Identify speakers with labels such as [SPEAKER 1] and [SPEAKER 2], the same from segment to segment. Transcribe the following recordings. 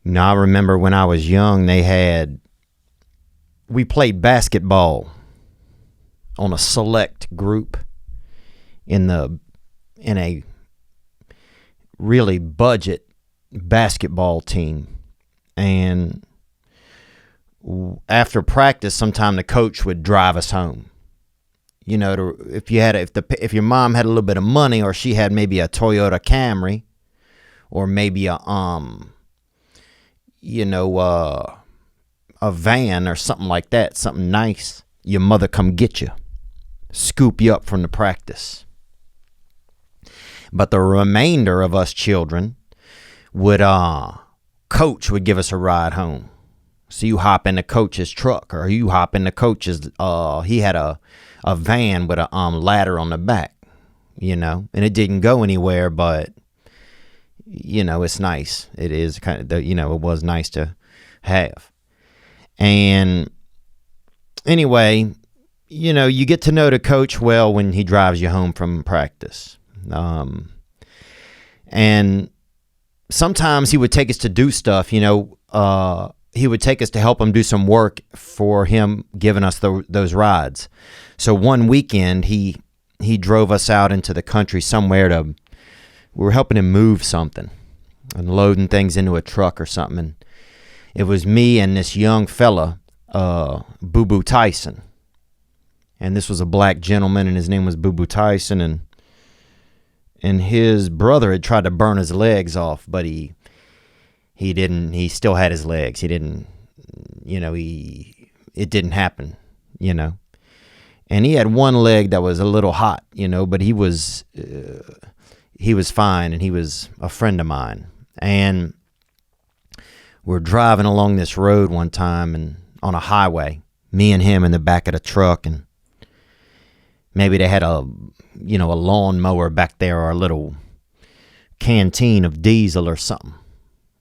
[SPEAKER 1] Now, I remember when I was young, we played basketball on a select group in a really budget basketball team. And after practice, sometime the coach would drive us home. You know, if your mom had a little bit of money, or she had maybe a Toyota Camry, or maybe a van or something like that, something nice, your mother come get you, scoop you up from the practice. But the remainder of us children coach would give us a ride home. So you hop in the coach's truck, or you hop in the coach's, he had a van with a ladder on the back, and it didn't go anywhere, but it's nice. It is kind of, it was nice to have. And anyway, you get to know the coach well when he drives you home from practice. And sometimes he would take us to do stuff, he would take us to help him do some work for him giving us those rides. So one weekend, he drove us out into the country somewhere we were helping him move something and loading things into a truck or something. And it was me and this young fella, Boo Boo Tyson. And this was a black gentleman, and his name was Boo Boo Tyson. And his brother had tried to burn his legs off, but he didn't. He still had his legs. He didn't, it didn't happen, And he had one leg that was a little hot, but he was fine, and he was a friend of mine. And we're driving along this road one time, and on a highway, me and him in the back of the truck, and maybe they had a lawnmower back there, or a little canteen of diesel or something.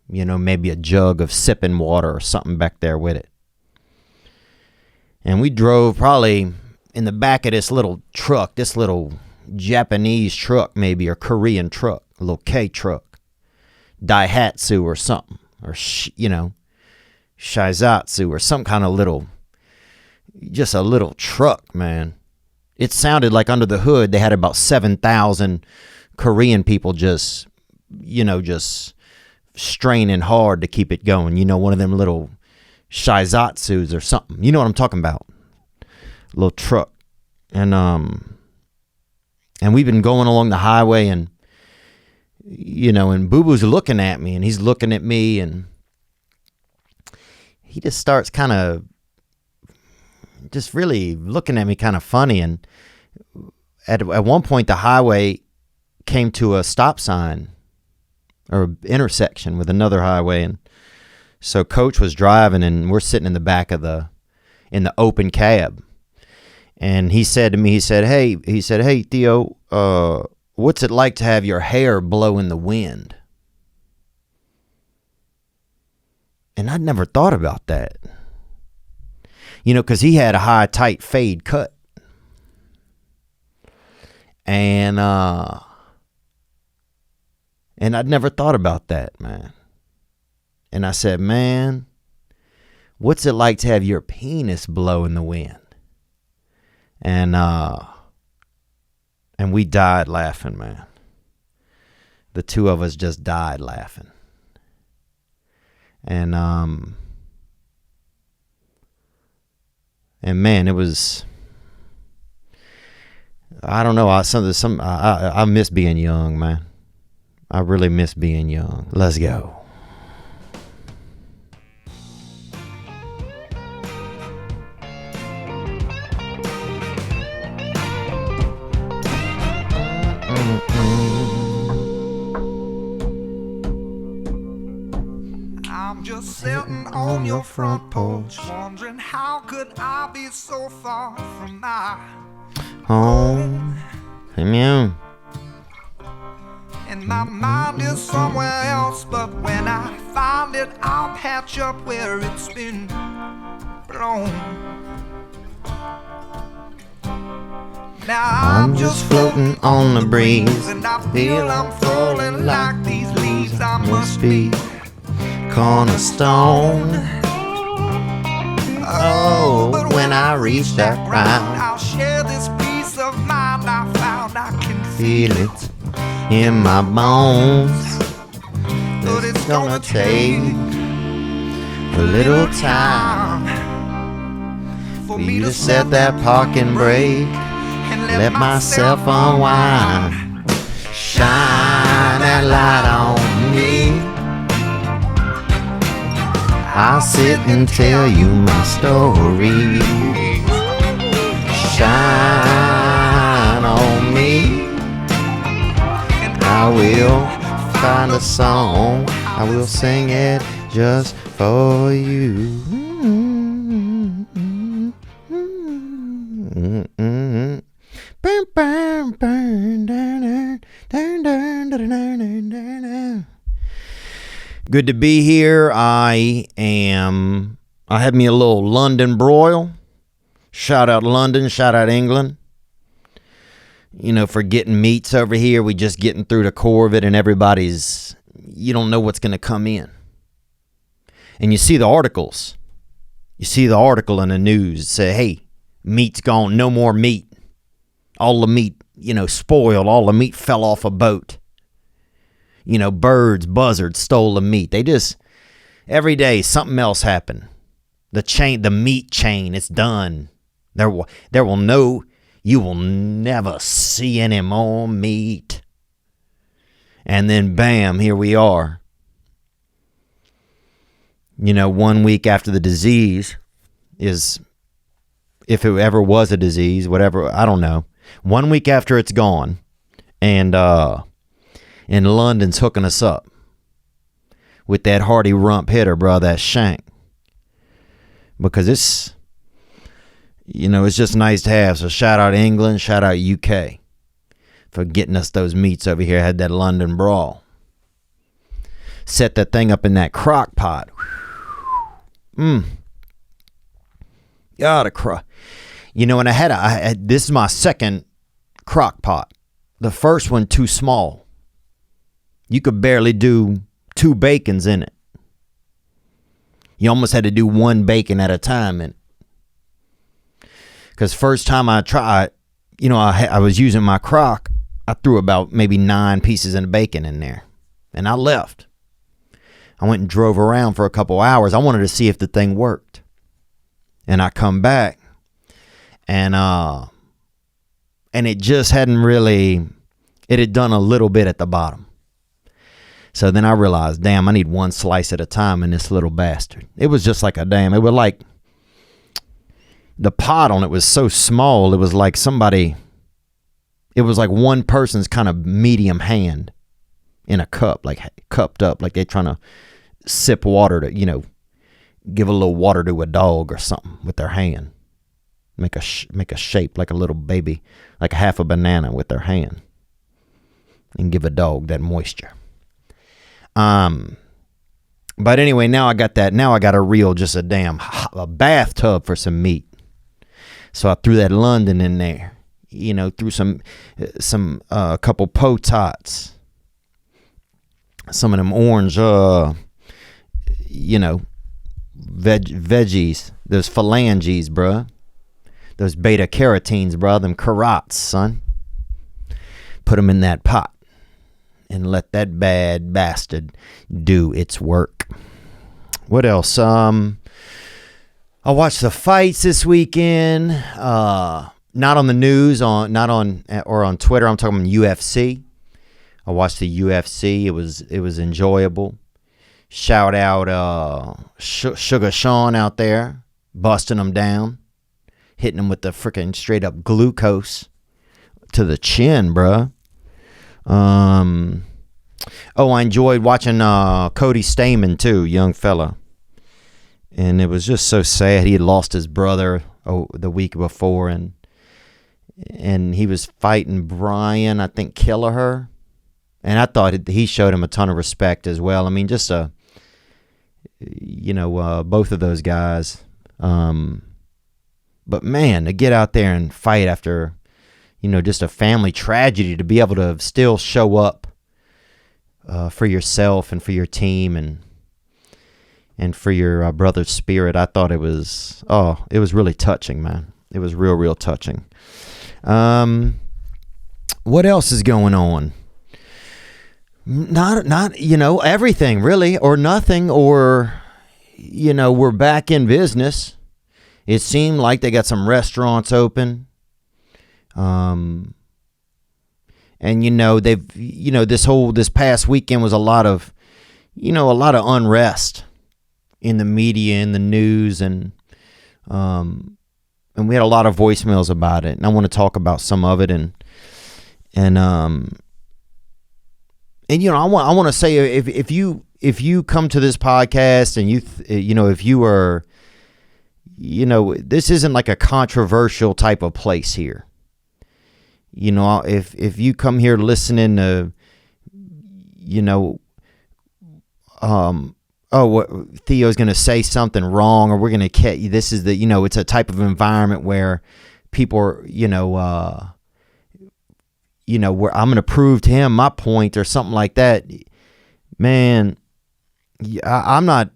[SPEAKER 1] Maybe a jug of sipping water or something back there with it. And we drove probably in the back of this little truck, this little Japanese truck maybe, or Korean truck, a little K truck, Daihatsu or something, or, Shizatsu or some kind of just a little truck, man. It sounded like under the hood they had about 7,000 Korean people just straining hard to keep it going. One of them little Shizatsus or something. You know what I'm talking about? Little truck. And we've been going along the highway, and Boo Boo's looking at me, and he's looking at me, and he just starts kind of just really looking at me kind of funny. And at one point, the highway came to a stop sign, or intersection with another highway. And so Coach was driving, and we're sitting in the back in the open cab. And he said to me, he said, hey, Theo, what's it like to have your hair blow in the wind? And I'd never thought about that. Because he had a high, tight fade cut. And I'd never thought about that, man. And I said, man, what's it like to have your penis blow in the wind? And we died laughing, man. The two of us just died laughing. And man, it was, I don't know, I miss being young, man. I really miss being young. Let's go.
[SPEAKER 2] I'm just sitting on your front porch, wondering how could I be so far from my home.
[SPEAKER 1] Amen.
[SPEAKER 2] And my mind is somewhere else, but when I find it, I'll patch up where it's been blown. Now I'm just floating on the breeze, and I feel I'm falling like these leaves. I must be
[SPEAKER 1] cornerstone. Oh, but when I reach that ground,
[SPEAKER 2] I'll share this peace of mind I found. I can
[SPEAKER 1] feel it in my bones.
[SPEAKER 2] but
[SPEAKER 1] It's gonna take a little time for me to set that parking brake
[SPEAKER 2] and
[SPEAKER 1] let myself unwind. Shine that light on me. I'll sit and tell you my story. Shine on me. I will find a song. I will sing it just for you. Good to be here. I had me a little London broil. Shout out London, shout out England. You know, for getting meats over here, we just getting through the core of it, and everybody's, you don't know what's going to come in. And you see the articles. You see the article in the news say, hey, meat's gone, no more meat. All the meat, spoiled. All the meat fell off a boat. Birds, buzzards stole the meat. They just, every day, something else happened. The meat chain, it's done. You will never see any more meat. And then bam, here we are. 1 week after the disease is, if it ever was a disease, whatever, I don't know. 1 week after it's gone, and London's hooking us up with that hardy rump hitter, bro, that shank. Because it's just nice to have. So shout out England, shout out UK for getting us those meats over here. Had that London brawl. Set that thing up in that crock pot. God, and this is my second crock pot. The first one too small. You could barely do 2 bacons in it. You almost had to do 1 bacon at a time in it. Because first time I tried, I was using my crock, I threw about maybe 9 pieces of bacon in there. And I left. I went and drove around for a couple hours. I wanted to see if the thing worked. And I come back. And it just hadn't really, it had done a little bit at the bottom. So then I realized, damn, I need 1 slice at a time in this little bastard. It was just like it was like, the pot on it was so small, it was like one person's kind of medium hand in a cup, like cupped up, like they're trying to sip water to, give a little water to a dog or something with their hand. Make a shape like a little baby, like half a banana with their hand. And give a dog that moisture. But anyway, now I got that. Now I got a bathtub for some meat. So I threw that London in there, threw a couple potats, some of them orange, veggies, those phalanges, bruh, those beta carotenes, bruh, them carrots, son. Put them in that pot. And let that bad bastard do its work. What else? I watched the fights this weekend. Not on the news, or on Twitter. I'm talking UFC. I watched the UFC. It was enjoyable. Shout out Sugar Sean out there, busting them down, hitting them with the freaking straight up glucose to the chin, bruh. I enjoyed watching Cody Stamann too, young fella, and it was just so sad. He had lost his brother the week before, and he was fighting Brian, I think, Kelleher, and I thought he showed him a ton of respect as well. I mean, just both of those guys. But man, to get out there and fight after, just a family tragedy, to be able to still show up for yourself and for your team, and and for your brother's spirit. I thought it was really touching, man. It was real touching. What else is going on? Not everything really, or nothing, or we're back in business. It seemed like they got some restaurants open. And they've this past weekend was a lot of unrest in the media, in the news, and we had a lot of voicemails about it, and I want to talk about some of it, and I want to say, if you come to this podcast and if you are, this isn't like a controversial type of place here. If you come here listening to, Theo's going to say something wrong, or we're going to catch, this is it's a type of environment where people are, where I'm going to prove to him my point or something like that. Man, I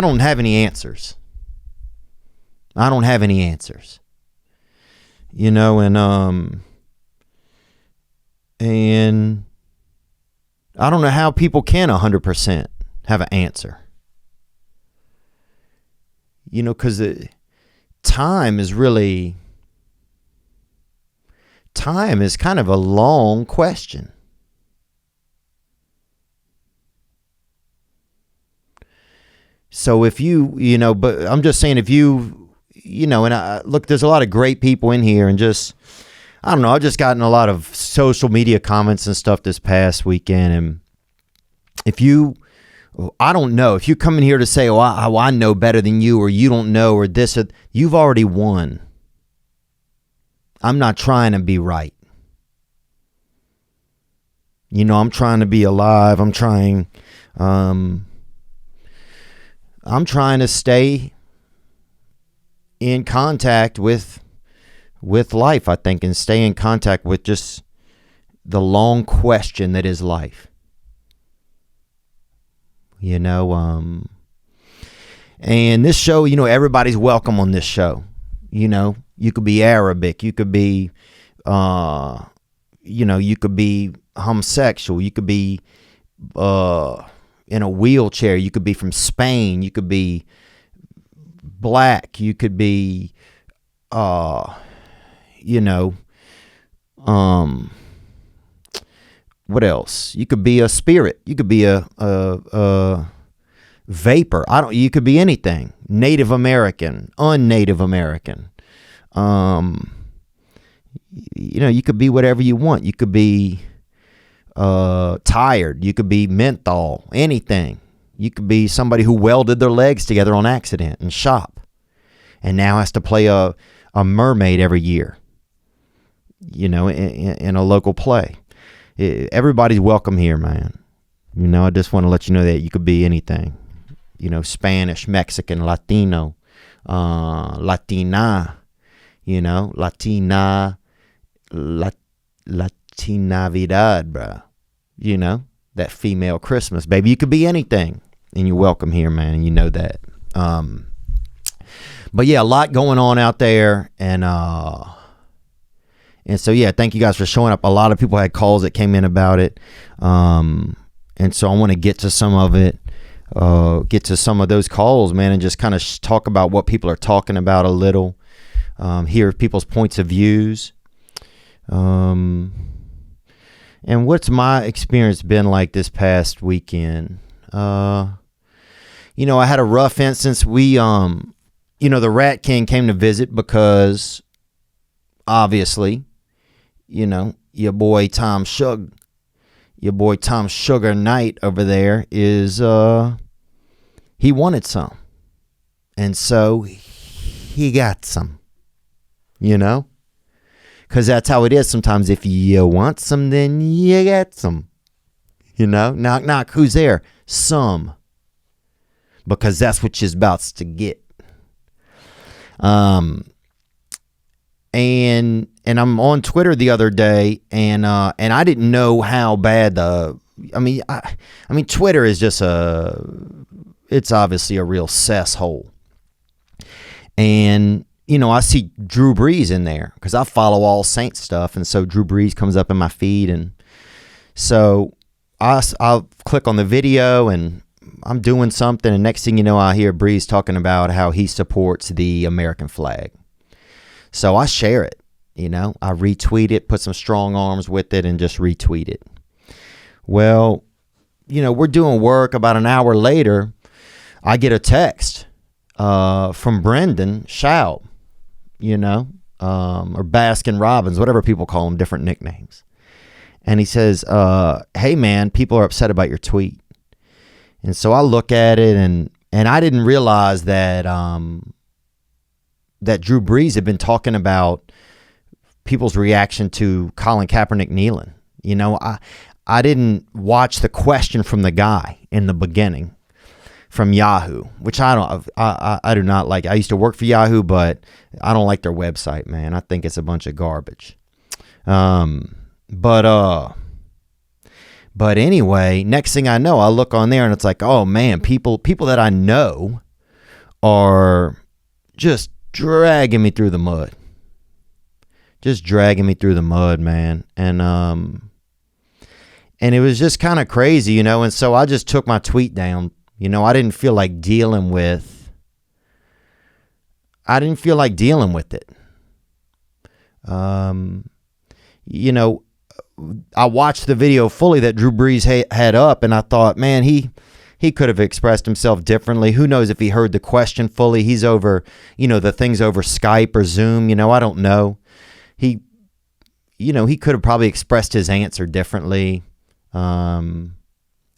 [SPEAKER 1] don't have any answers. I don't have any answers. And I don't know how people can 100% have an answer. Because time is kind of a long question. So if but I'm just saying, if and look, there's a lot of great people in here, and I don't know, I've just gotten a lot of social media comments and stuff this past weekend, and I don't know, if you come in here to say, I know better than you, or you don't know, or this, or you've already won. I'm not trying to be right. I'm trying to be alive. I'm trying to stay in contact with life, I think, and stay in contact with just the long question that is life. And this show, everybody's welcome on this show. You could be Arabic, you could be you could be homosexual, you could be in a wheelchair, you could be from Spain, you could be black, you could be what else? You could be a spirit, you could be a vapor. You could be anything. Native American, un-Native American. You could be whatever you want. You could be tired. You could be menthol, anything. You could be somebody who welded their legs together on accident and shop, and now has to play a mermaid every year, in a local play. Everybody's welcome here, man. I just want to let you know that you could be anything. Spanish, Mexican, Latino, Latina, Latina, Latinavidad, bro. That female Christmas, baby. You could be anything, and you're welcome here, man. And you know that. But yeah, a lot going on out there, and so yeah, thank you guys for showing up. A lot of people had calls that came in about it, and so I want to get to some of it. Get to some of those calls, man, and just kind of talk about what people are talking about a little, hear people's points of views, and what's my experience been like this past weekend. I had a rough instance. We, the Rat King came to visit because, obviously, your boy Tom Sugar Knight over there is, he wanted some. And so he got some, because that's how it is sometimes. If you want some, then you get some, knock, knock, who's there? Some, because that's what you're about to get. And I'm on Twitter the other day, and I didn't know how bad Twitter is just it's obviously a real cesshole. And, I see Drew Brees in there because I follow All Saints stuff. And so Drew Brees comes up in my feed. And so I'll click on the video and I'm doing something. And next thing you know, I hear Brees talking about how he supports the American flag. So I share it, I retweet it, put some strong arms with it, and just retweet it. Well, we're doing work. About an hour later, I get a text from Brendan Schaub, or Baskin Robbins, whatever people call him, different nicknames. And he says, hey, man, people are upset about your tweet. And so I look at it, and I didn't realize that that Drew Brees had been talking about people's reaction to Colin Kaepernick kneeling. I didn't watch the question from the guy in the beginning from Yahoo, which I do not like. I used to work for Yahoo, but I don't like their website, man. I think it's a bunch of garbage. But anyway, next thing I know, I look on there and it's like, oh man, people that I know are just dragging me through the mud. Just dragging me through the mud, man. And it was just kind of crazy, and so I just took my tweet down. I didn't feel like dealing with it. I watched the video fully that Drew Brees had up, and I thought, man, he could have expressed himself differently. Who knows if he heard the question fully? He's over, the thing's over Skype or Zoom. I don't know. He could have probably expressed his answer differently.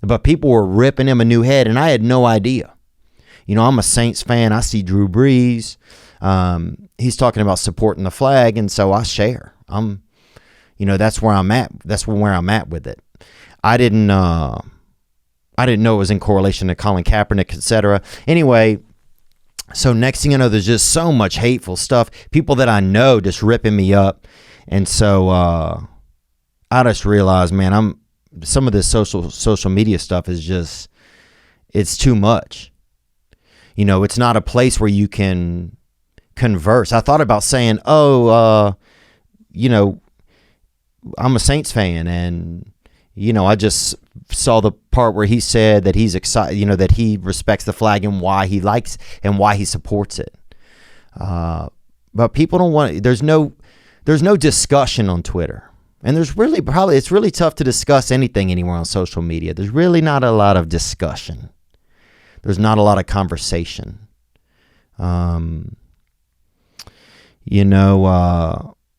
[SPEAKER 1] But people were ripping him a new head, and I had no idea. I'm a Saints fan. I see Drew Brees. He's talking about supporting the flag, and so I share. That's where I'm at. That's where I'm at with it. I didn't know it was in correlation to Colin Kaepernick, etc. Anyway, so next thing I know, there's just so much hateful stuff. People that I know just ripping me up, and so I just realized, man, some of this social media stuff is just, it's too much. It's not a place where you can converse. I thought about saying, I'm a Saints fan, and I just saw the part where he said that he's excited, that he respects the flag and why he likes and why he supports it. But people don't want. There's no discussion on Twitter, and it's really tough to discuss anything anywhere on social media. There's really not a lot of discussion. There's not a lot of conversation. I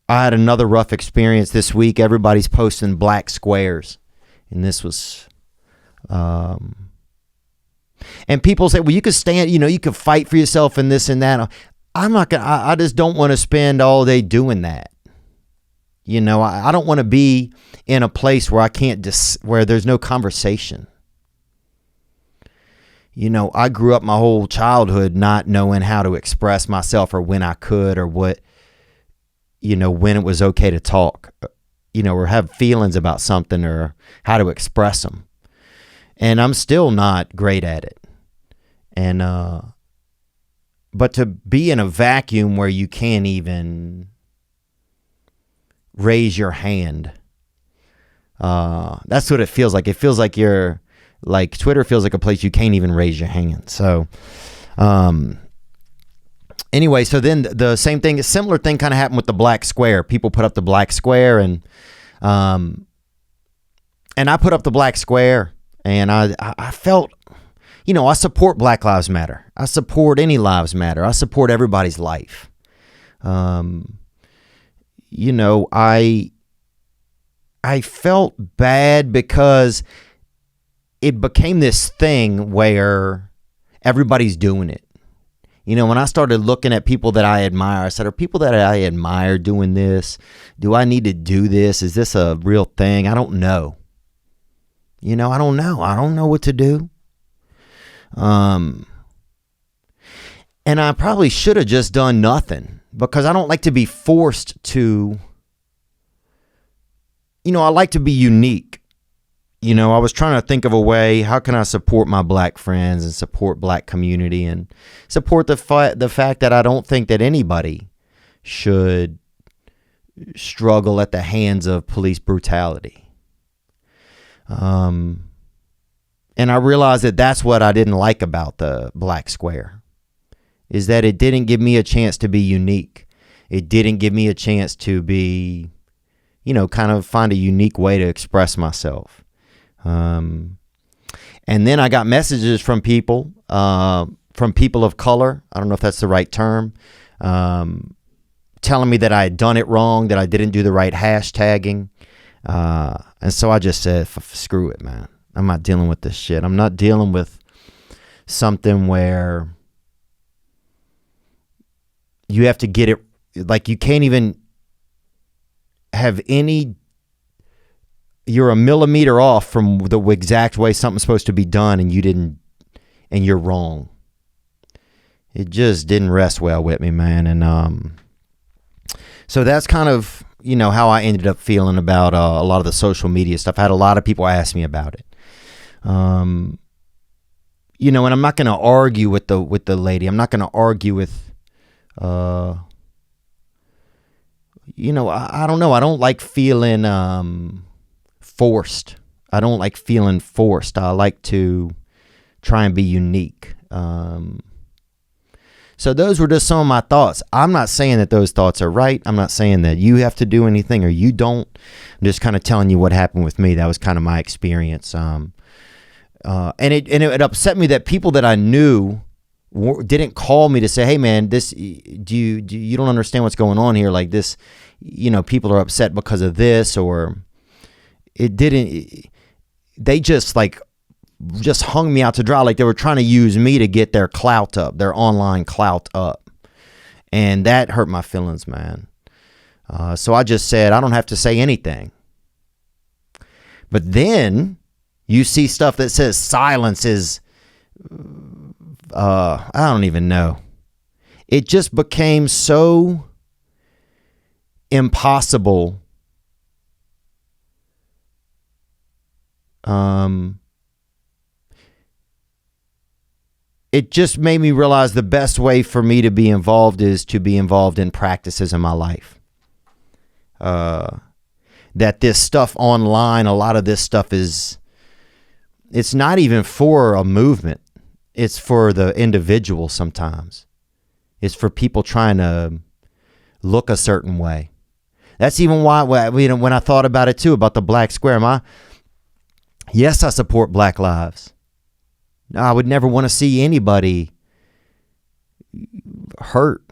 [SPEAKER 1] had another rough experience this week. Everybody's posting black squares. And this was, and people say, well, you could stand, you could fight for yourself and this and that. I'm not going to, I just don't want to spend all day doing that. I don't want to be in a place where I can't, where there's no conversation. I grew up my whole childhood not knowing how to express myself or when I could or what, when it was okay to talk, or have feelings about something or how to express them. And I'm still not great at it. And, but to be in a vacuum where you can't even raise your hand, that's what it feels like. It feels like Twitter feels like a place you can't even raise your hand. So, anyway, so then the same thing, a similar thing kind of happened with the black square. People put up the black square, and I put up the black square, and I felt, I support Black Lives Matter. I support any lives matter. I support everybody's life. I felt bad because it became this thing where everybody's doing it. When I started looking at people that I admire, I said, are people that I admire doing this? Do I need to do this? Is this a real thing? I don't know. I don't know. I don't know what to do. And I probably should have just done nothing because I don't like to be forced to, I like to be unique. I was trying to think of a way, how can I support my black friends and support black community and support the fact that I don't think that anybody should struggle at the hands of police brutality. And I realized that that's what I didn't like about the Black Square, is that it didn't give me a chance to be unique. It didn't give me a chance to be, kind of find a unique way to express myself. And then I got messages from people of color. I don't know if that's the right term. Telling me that I had done it wrong, that I didn't do the right hashtagging. And so I just said, screw it, man. I'm not dealing with this shit. I'm not dealing with something where you have to get it, like you can't even have you're a millimeter off from the exact way something's supposed to be done and you're wrong. It just didn't rest well with me, man. And so that's kind of, how I ended up feeling about a lot of the social media stuff. I had a lot of people ask me about it. And I'm not going to argue with the lady. I'm not going to argue with, I don't know. I don't like feeling forced. I don't like feeling forced. I like to try and be unique. So those were just some of my thoughts. I'm not saying that those thoughts are right. I'm not saying that you have to do anything or you don't. I'm just kind of telling you what happened with me. That was kind of my experience. And it upset me that people that I knew didn't call me to say, hey man, this, you don't understand what's going on here. Like this, people are upset because of this, or they just hung me out to dry. Like they were trying to use me to get their clout up, their online clout up. And that hurt my feelings, man. So I just said, I don't have to say anything. But then you see stuff that says silence is, I don't even know. It just became so impossible. It just made me realize the best way for me to be involved is to be involved in practices in my life. That this stuff online, a lot of this stuff it's not even for a movement. It's for the individual sometimes. It's for people trying to look a certain way. That's even why, when I thought about it too, about the Black Square, yes, I support Black lives. I would never want to see anybody hurt.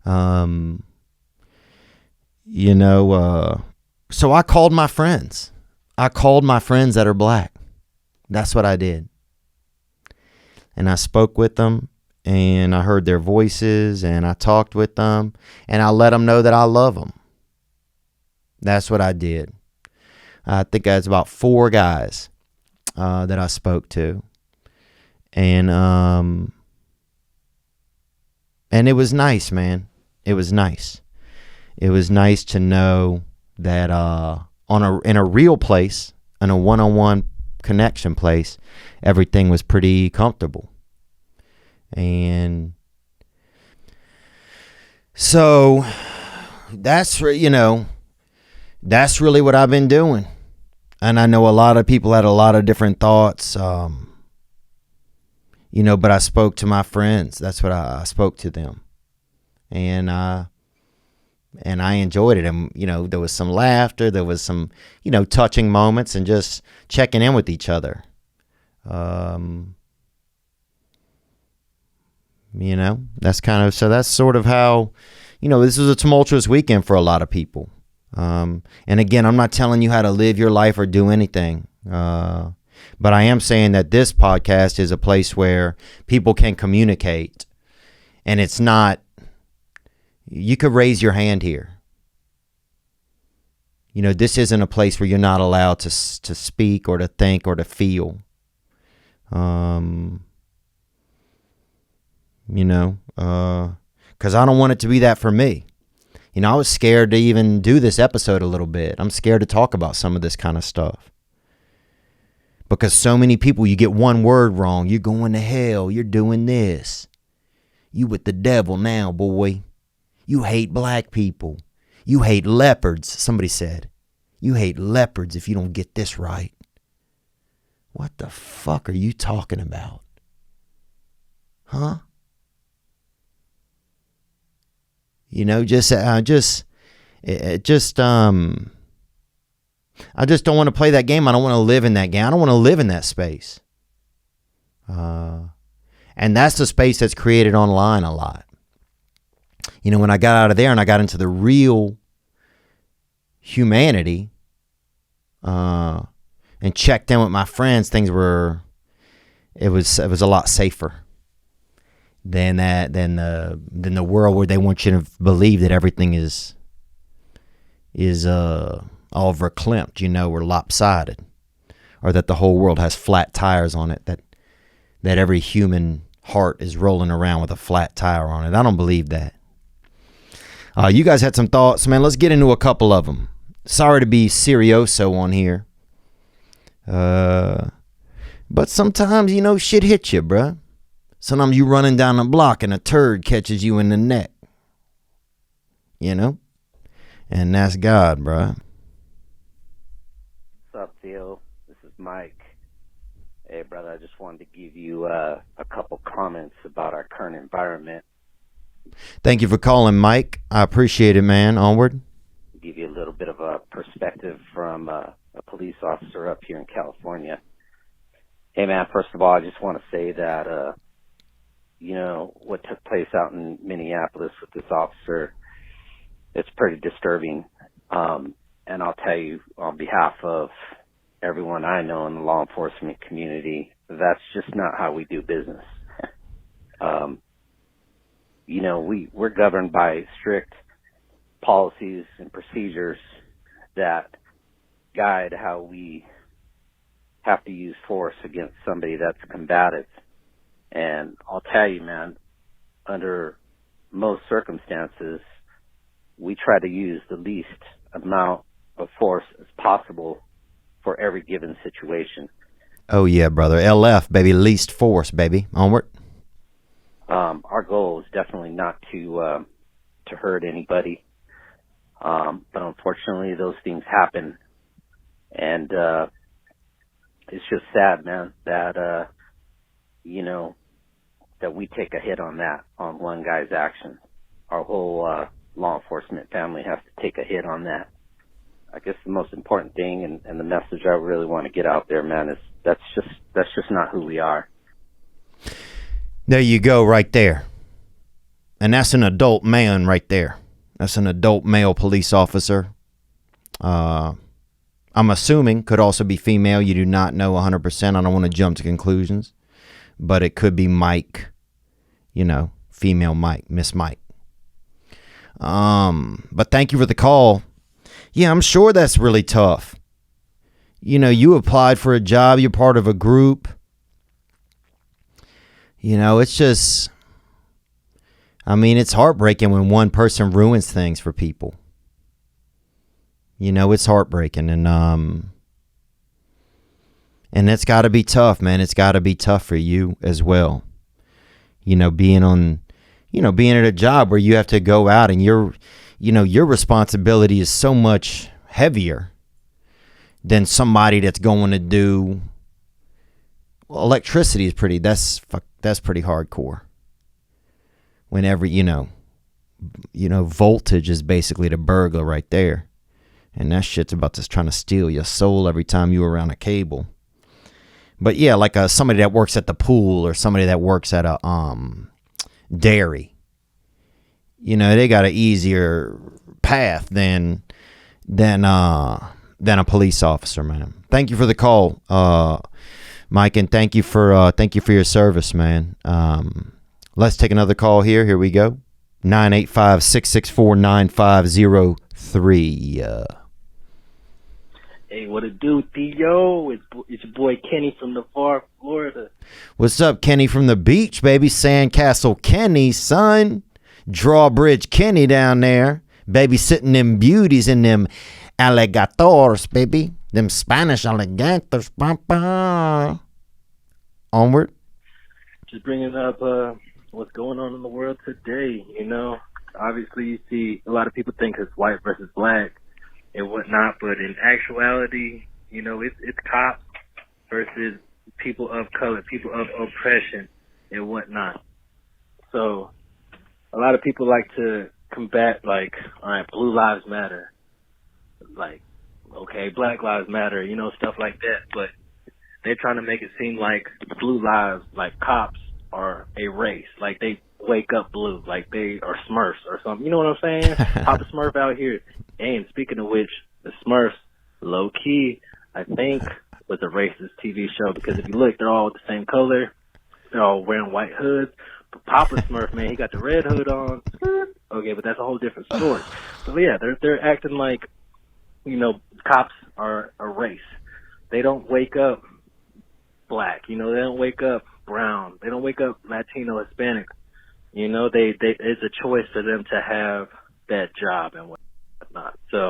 [SPEAKER 1] So I called my friends. I called my friends that are Black. That's what I did. And I spoke with them, and I heard their voices, and I talked with them, and I let them know that I love them. That's what I did. I think that's about 4 guys that I spoke to. And it was nice, man. It was nice. It was nice to know that in a real place, in a one-on-one connection place, everything was pretty comfortable. And so that's really what I've been doing. And I know a lot of people had a lot of different thoughts, but I spoke to my friends. That's what I spoke to them. And I enjoyed it. And, there was some laughter. There was some, touching moments and just checking in with each other. That's sort of how, this was a tumultuous weekend for a lot of people. And again, I'm not telling you how to live your life or do anything. But I am saying that this podcast is a place where people can communicate, and it's not, you could raise your hand here. This isn't a place where you're not allowed to speak or to think or to feel. Because I don't want it to be that for me. I was scared to even do this episode a little bit. I'm scared to talk about some of this kind of stuff. Because so many people, you get one word wrong, you're going to hell, you're doing this. You with the devil now, boy. You hate black people. You hate leopards, somebody said. You hate leopards if you don't get this right. What the fuck are you talking about? Huh? You know, I just don't want to play that game. I don't want to live in that game. I don't want to live in that space. And that's the space that's created online a lot. You know, when I got out of there and I got into the real humanity, and checked in with my friends, it was a lot safer than the world where they want you to believe that everything is all verklempt, you know, or lopsided, or that the whole world has flat tires on it, that every human heart is rolling around with a flat tire on it. I don't believe that. You guys had some thoughts, man. Let's get into a couple of them. Sorry to be serioso on here. But sometimes, you know, shit hits you, bruh. Sometimes you running down the block and a turd catches you in the neck. You know? And that's God, bruh.
[SPEAKER 3] What's up, Theo? This is Mike. Hey, brother, I just wanted to give you a couple comments about our current environment.
[SPEAKER 1] Thank you for calling, Mike. I appreciate it, man. Onward.
[SPEAKER 3] Give you a little bit of a perspective from a police officer up here in California. Hey, man, first of all, I just want to say that, you know, what took place out in Minneapolis with this officer, it's pretty disturbing. And I'll tell you, on behalf of everyone I know in the law enforcement community, that's just not how we do business. You know, we're governed by strict policies and procedures that guide how we have to use force against somebody that's combative. And I'll tell you, man, under most circumstances, we try to use the least amount of force as possible for every given situation.
[SPEAKER 1] Oh, yeah, brother. LF, baby. Least force, baby. Onward.
[SPEAKER 3] Our goal is definitely not to hurt anybody. But unfortunately, those things happen. And it's just sad, man, that, you know, that we take a hit on one guy's action. Our whole law enforcement family has to take a hit on that. I guess the most important thing and the message I really want to get out there, man, is that's just not who we are.
[SPEAKER 1] There you go, right there. And that's an adult man right there. That's an adult male police officer. I'm assuming could also be female. You do not know 100%. I don't want to jump to conclusions. But it could be Mike. You know, female Mike, Miss Mike. But thank you for the call. Yeah, I'm sure that's really tough. You know, you applied for a job. You're part of a group. You know, it's just, I mean, it's heartbreaking when one person ruins things for people. You know, it's heartbreaking. And it's got to be tough, man. It's got to be tough for you as well. You know, being at a job where you have to go out and your responsibility is so much heavier than somebody that's going to do, well, electricity is that's pretty hardcore. Whenever, you know, voltage is basically the burglar right there. And that shit's about to trying to steal your soul every time you're around a cable. But yeah, like somebody that works at the pool or somebody that works at a dairy. You know, they got an easier path than a police officer, man. Thank you for the call, Mike, and thank you for your service, man. Let's take another call here. Here we go. 985-664-9503.
[SPEAKER 4] Hey, what it do, Theo? It's your boy Kenny from the far Florida.
[SPEAKER 1] What's up, Kenny from the beach, baby? Sandcastle Kenny, son. Drawbridge Kenny down there. Baby sitting them beauties in them alligators, baby. Them Spanish alligators. Onward.
[SPEAKER 4] Just bringing up what's going on in the world today. Obviously you see a lot of people think it's white versus black and whatnot, but in actuality, it's cops versus people of color, people of oppression and whatnot. So a lot of people like to combat, like, all right, blue lives matter. Like, okay, black lives matter, stuff like that. But they're trying to make it seem like blue lives, like cops are a race. Like they wake up blue, like they are Smurfs or something. You know what I'm saying? Papa Smurf out here. And speaking of which, the Smurfs, low key, I think, was a racist TV show, because if you look, they're all the same color. They're all wearing white hoods. But Papa Smurf, man, he got the red hood on. Okay, but that's a whole different story. So yeah, they're acting like, cops are a race. They don't wake up black. They don't wake up brown. They don't wake up Latino, Hispanic. It's a choice for them to have that job and whatnot. So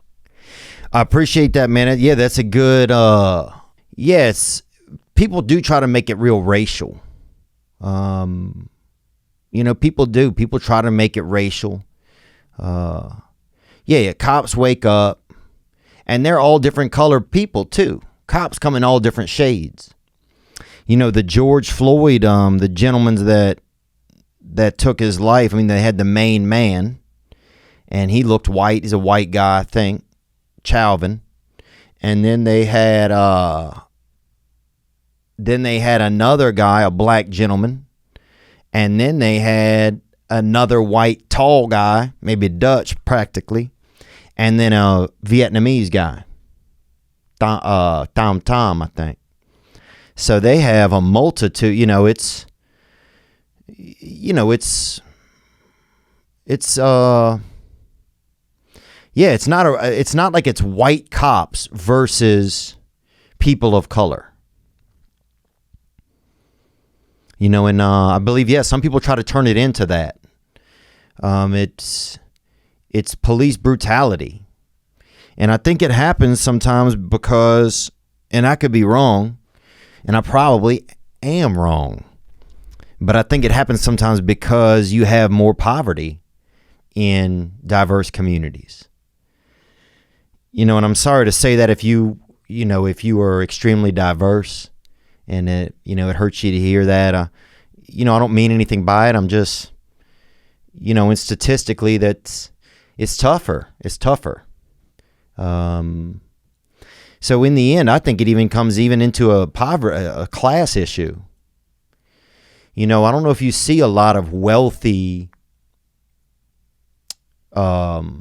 [SPEAKER 1] I appreciate that, man. Yeah, that's a good. Yes, people do try to make it real racial. People do. People try to make it racial. Yeah. Cops wake up, and they're all different colored people too. Cops come in all different shades. The George Floyd, the gentleman that took his life. I mean, they had the main man, and he looked white. He's a white guy, I think, Chauvin. And then they had another guy, a black gentleman, and then they had another white tall guy, maybe Dutch practically, and then a Vietnamese guy, Tom, I think. So they have a multitude. It's not like it's white cops versus people of color. And I believe, some people try to turn it into that. It's police brutality. And I think it happens sometimes because, and I could be wrong, and I probably am wrong, but I think it happens sometimes because you have more poverty in diverse communities. And I'm sorry to say that if you are extremely diverse, and it hurts you to hear that, I don't mean anything by it. I'm just, and statistically it's tougher. It's tougher. So in the end, I think it even comes into a class issue. I don't know if you see a lot of wealthy black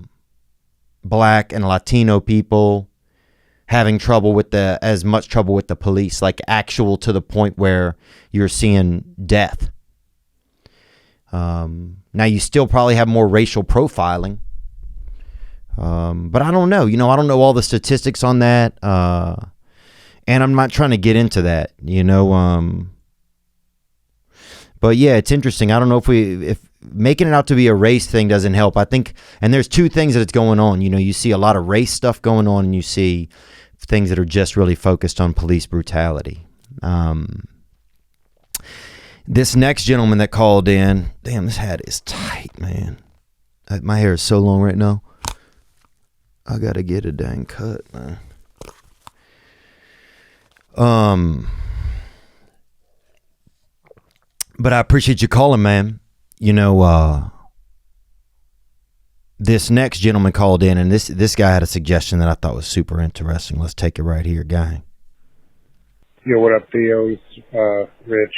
[SPEAKER 1] and Latino people having as much trouble with the police, like actual to the point where you're seeing death. Now you still probably have more racial profiling. But I don't know, I don't know all the statistics on that. And I'm not trying to get into that, but yeah, it's interesting. I don't know if making it out to be a race thing doesn't help. I think, and there's two things that it's going on. You see a lot of race stuff going on, and you see things that are just really focused on police brutality. This next gentleman that called in, damn, this hat is tight, man. My hair is so long right now. I gotta get a dang cut, man. But I appreciate you calling, man. This next gentleman called in, and this guy had a suggestion that I thought was super interesting. Let's take it right here, gang.
[SPEAKER 5] Yo, what up, Theo? It's Rich,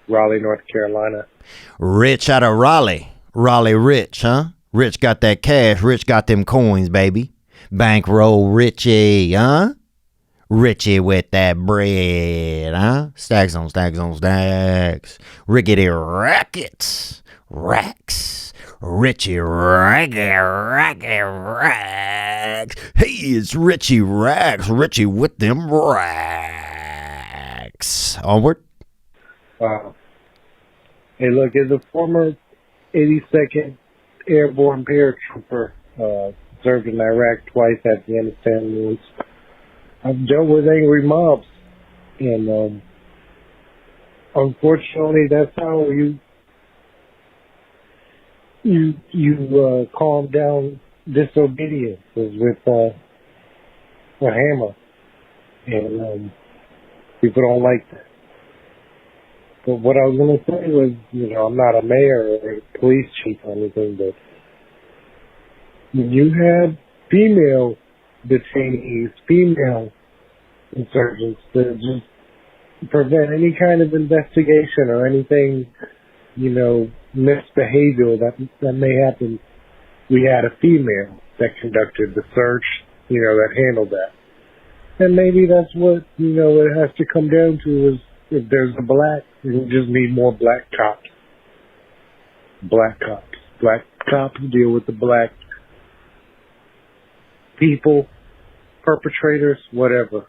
[SPEAKER 5] Raleigh, North Carolina.
[SPEAKER 1] Rich out of Raleigh. Raleigh Rich, huh? Rich got that cash. Rich got them coins, baby. Bankroll Richie, huh? Richie with that bread, huh? Stacks on stacks on stacks. Rickety rackets. Racks. Richie rackety racks. Hey, it's Richie Racks. Richie with them racks. Onward.
[SPEAKER 5] Hey, look, as a former 82nd Airborne paratrooper, served in Iraq twice, Afghanistan once. I've dealt with angry mobs, and unfortunately, that's how you calm down disobedience is with a hammer, and people don't like that. But what I was going to say was, I'm not a mayor or a police chief or anything, but when you have female detainees, female insurgents to just prevent any kind of investigation or anything, misbehavior that may happen. We had a female that conducted the search, that handled that. And maybe that's what, it has to come down to is if there's a black, we just need more black cops. Black cops. Black cops deal with the black people, perpetrators, whatever.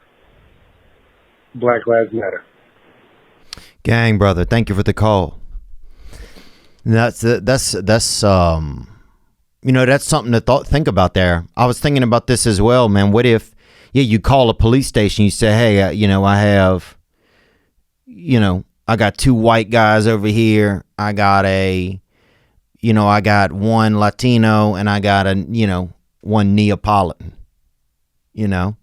[SPEAKER 5] Black Lives Matter.
[SPEAKER 1] Gang, brother, thank you for the call. That's something to think about there. I was thinking about this as well, man. What if, you call a police station, you say, hey, I got 2 white guys over here. I got I got 1 Latino and I got 1 Neapolitan, and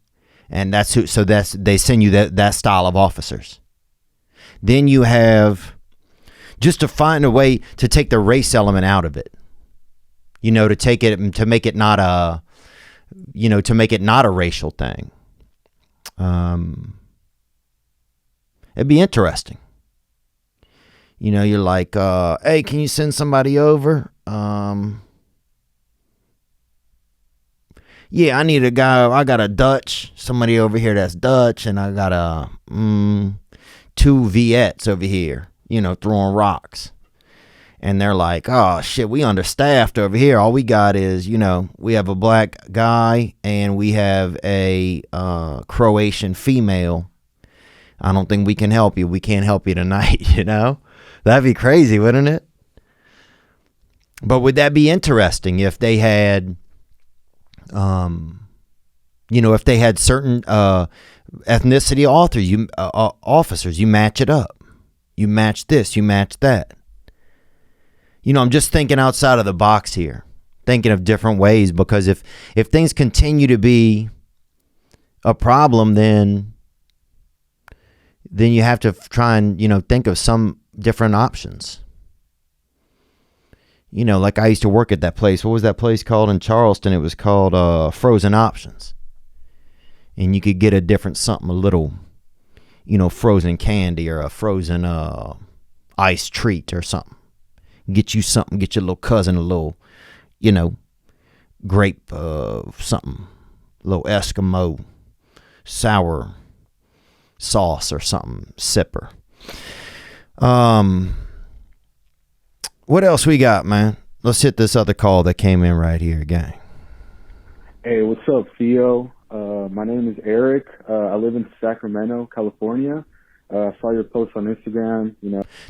[SPEAKER 1] that's who, so they send you that style of officers. Then you have, just to find a way to take the race element out of it, to make it not a racial thing. It'd be interesting. You're like, hey, can you send somebody over? Yeah, I need a guy. I got a Dutch, somebody over here that's Dutch, and I got 2 Viettes over here, throwing rocks. And they're like, oh, shit, we understaffed over here. All we got is, we have a black guy and we have a Croatian female. I don't think we can help you. We can't help you tonight, That'd be crazy, wouldn't it? But would that be interesting if they had, if they had certain ethnicity officers, you match it up. You match this, you match that. I'm just thinking outside of the box here, thinking of different ways, because if things continue to be a problem, then you have to try and, think of some different options. Like I used to work at that place. What was that place called in Charleston? It was called Frozen Options. And you could get a different something, a little, frozen candy or a frozen ice treat or something. Get you something, get your little cousin a little, grape something, little Eskimo sour sauce or something, sipper. What else we got, man? Let's hit this other call that came in right here, gang.
[SPEAKER 6] Hey, what's up, Theo? My name is Eric. I live in Sacramento, California. I saw your post on Instagram.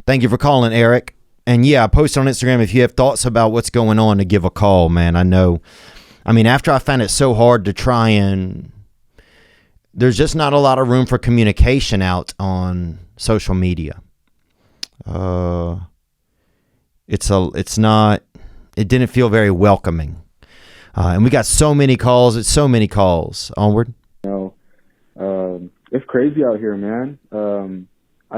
[SPEAKER 1] Thank you for calling, Eric. And yeah, I post on Instagram if you have thoughts about what's going on to give a call, man. After I found it so hard to try and, there's just not a lot of room for communication out on social media. It didn't feel very welcoming. And we got so many calls. It's so many calls. Onward.
[SPEAKER 6] It's crazy out here, man. I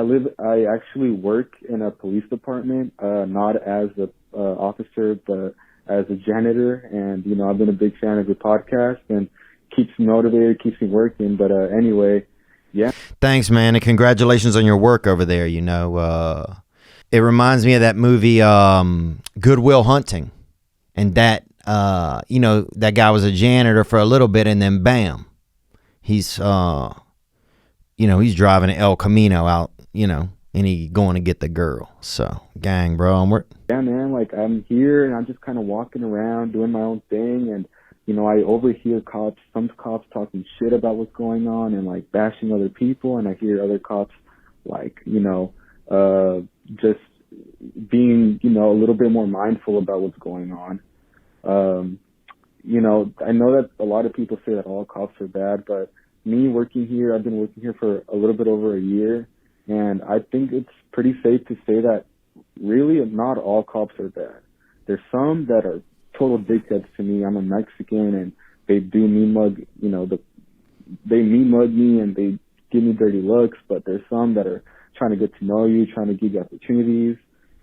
[SPEAKER 6] actually work in a police department, not as a officer, but as a janitor. And, I've been a big fan of your podcast and keeps me motivated, keeps me working. But anyway, yeah.
[SPEAKER 1] Thanks, man. And congratulations on your work over there. It reminds me of that movie, Good Will Hunting. And that, that guy was a janitor for a little bit and then bam, he's driving an El Camino out, and he going to get the girl. So, gang, bro, onward.
[SPEAKER 6] Yeah, man, I'm here and I'm just kind of walking around doing my own thing. And, I overhear some cops talking shit about what's going on and bashing other people. And I hear other cops just being, a little bit more mindful about what's going on. I know that a lot of people say that all cops are bad, but me working here, I've been working here for a little bit over a year, and I think it's pretty safe to say that really not all cops are bad. There's some that are total dickheads to me. I'm a Mexican, and they do mean mug, they mean mug me and they give me dirty looks, but there's some that are trying to get to know you, trying to give you opportunities.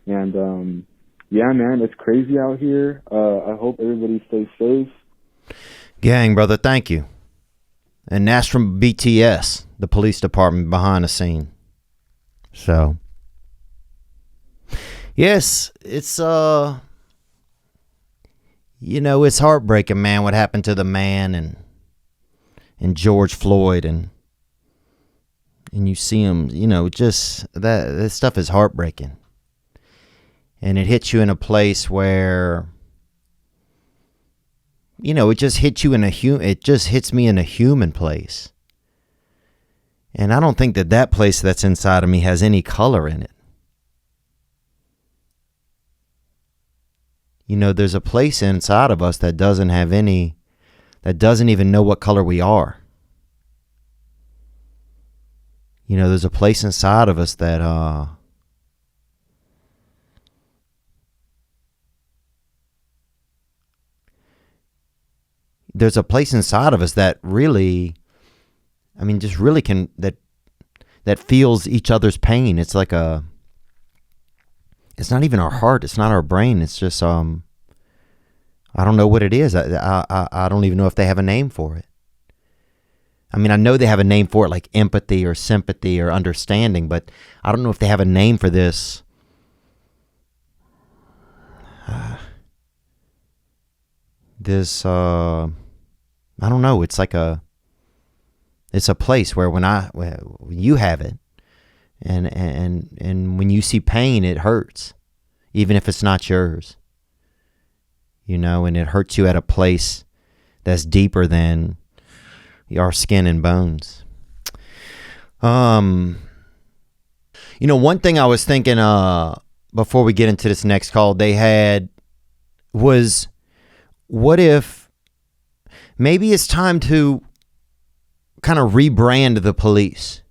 [SPEAKER 6] And, yeah, man, it's crazy out here. I hope everybody stays safe.
[SPEAKER 1] Gang, brother, thank you. And that's from BTS, the police department behind the scene. So, yes, it's, it's heartbreaking, man, what happened to the man and George Floyd, and you see him, just that stuff is heartbreaking. And it hits you in a place where, it just hits you it just hits me in a human place. And I don't think that place that's inside of me has any color in it. There's a place inside of us that doesn't even know what color we are. There's a place inside of us that, there's a place inside of us that really, just really can, that feels each other's pain. It's like it's not even our heart. It's not our brain. It's just, I don't know what it is. I don't even know if they have a name for it. I know they have a name for it, like empathy or sympathy or understanding, but I don't know if they have a name for this. I don't know. It's like it's a place where when you have it, and when you see pain, it hurts, even if it's not yours. And it hurts you at a place that's deeper than our skin and bones. One thing I was thinking before we get into this next call they had was, what if maybe it's time to kind of rebrand the police?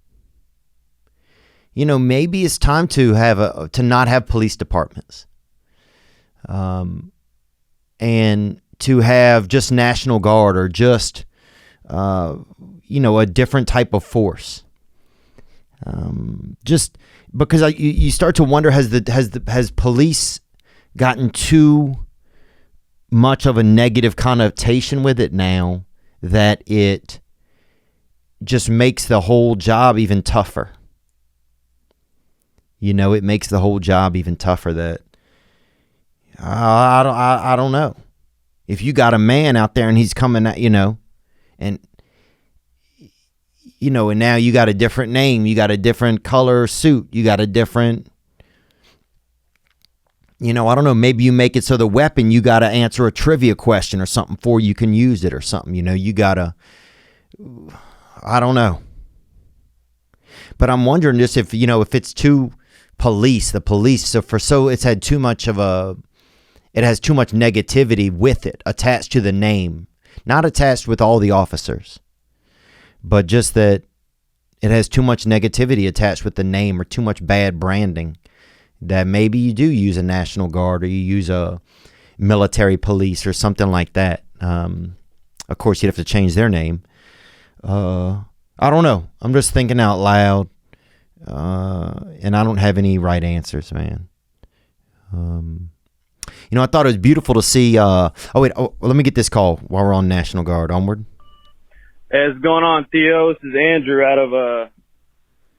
[SPEAKER 1] Maybe it's time to to not have police departments. And to have just National Guard or just, a different type of force. Just because you start to wonder, has police gotten too much of a negative connotation with it now that it just makes the whole job even tougher? It makes the whole job even tougher. That I don't know. If you got a man out there and he's coming at, and now you got a different name, you got a different color suit, you got a different, I don't know, maybe you make it so the weapon, you got to answer a trivia question or something before you can use it or something, you got to, I don't know. But I'm wondering just if it's too the police, it's had too much it has too much negativity with it attached to the name, not attached with all the officers, but just that it has too much negativity attached with the name or too much bad branding, that maybe you do use a National Guard or you use a military police or something like that. Of course, you'd have to change their name. I don't know. I'm just thinking out loud, and I don't have any right answers, man. I thought it was beautiful to see. Let me get this call while we're on National Guard. Onward.
[SPEAKER 7] Hey, what's going on, Theo? This is Andrew out of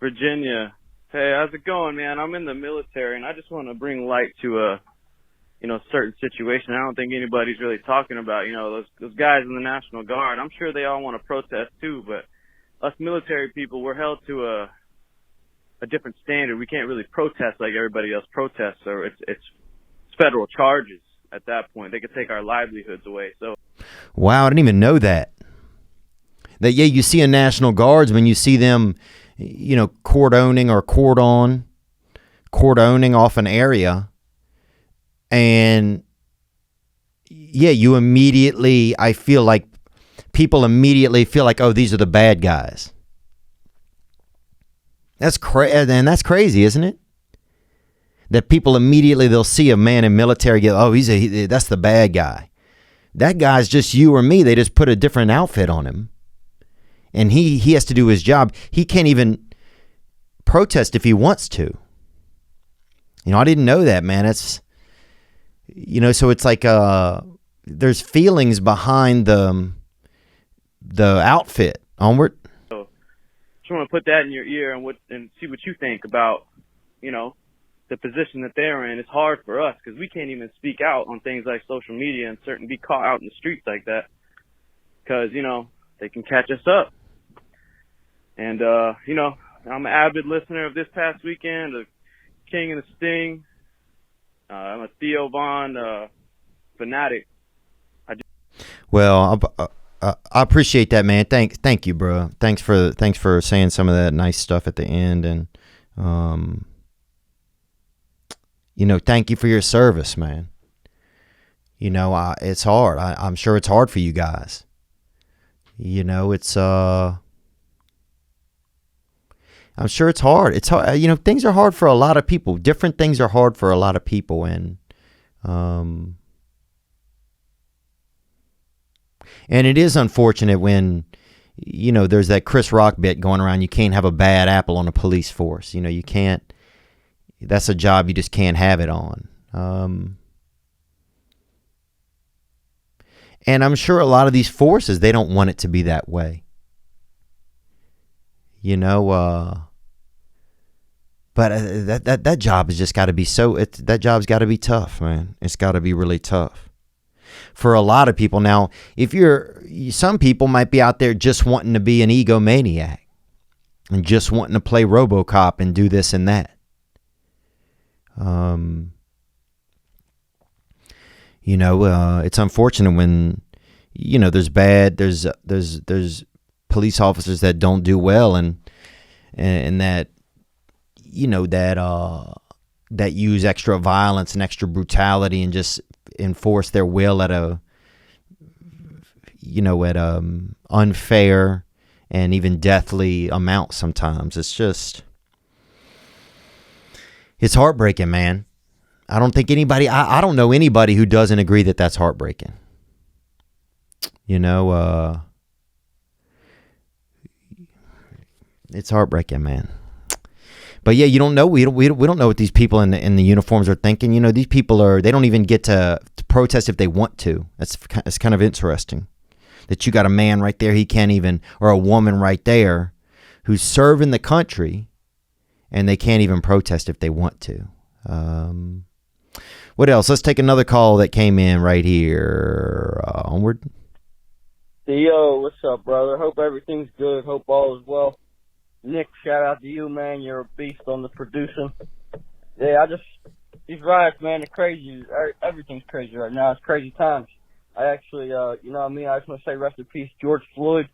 [SPEAKER 7] Virginia. Hey, how's it going, man? I'm in the military, and I just want to bring light to a certain situation. I don't think anybody's really talking about, those guys in the National Guard. I'm sure they all want to protest too, but us military people, we're held to a different standard. We can't really protest like everybody else protests, or it's federal charges at that point. They could take our livelihoods away. So,
[SPEAKER 1] wow, I didn't even know that. Yeah, you see a National Guardsman, you see them, cordoning off an area, and yeah, you immediately, I feel like people immediately feel like, oh, these are the bad guys. That's crazy, isn't it? That people immediately, they'll see a man in military, go, oh, that's the bad guy. That guy's just you or me. They just put a different outfit on him. And he has to do his job. He can't even protest if he wants to. I didn't know that, man. It's, so it's like there's feelings behind the outfit. Onward.
[SPEAKER 7] So just want to put that in your ear and see what you think about, the position that they're in. It's hard for us because we can't even speak out on things like social media and be caught out in the streets like that because, they can catch us up. And, I'm an avid listener of this past weekend, of King and the Sting. I'm a Theo Von fanatic.
[SPEAKER 1] Well, I appreciate that, man. Thank you, bro. Thanks for saying some of that nice stuff at the end, and thank you for your service, man. It's hard. I'm sure it's hard for you guys. It's I'm sure it's hard. It's hard. Things are hard for a lot of people. Different things are hard for a lot of people, and it is unfortunate when, there's that Chris Rock bit going around. You can't have a bad apple on a police force. You can't. That's a job you just can't have it on. And I'm sure a lot of these forces, they don't want it to be that way. But that job has just got to be that job's got to be tough, man. It's got to be really tough for a lot of people. Now, some people might be out there just wanting to be an egomaniac and just wanting to play RoboCop and do this and that. It's unfortunate when, there's police officers that don't do well and that, that use extra violence and extra brutality and just enforce their will at unfair and even deathly amount sometimes. It's heartbreaking, man. I don't think anybody, I don't know anybody who doesn't agree that that's heartbreaking. It's heartbreaking, man. But yeah, you don't know. We don't know what these people in the uniforms are thinking. These people they don't even get to protest if they want to. That's kind of interesting. That you got a man right there, he can't even, or a woman right there, who's serving the country, and they can't even protest if they want to. What else? Let's take another call that came in right here. Onward.
[SPEAKER 8] Theo, what's up, brother? Hope everything's good. Hope all is well. Nick, shout out to you, man. You're a beast on the producing. Yeah, these riots, man, they're crazy. Everything's crazy right now. It's crazy times. I actually, I just want to say rest in peace, George Floyd.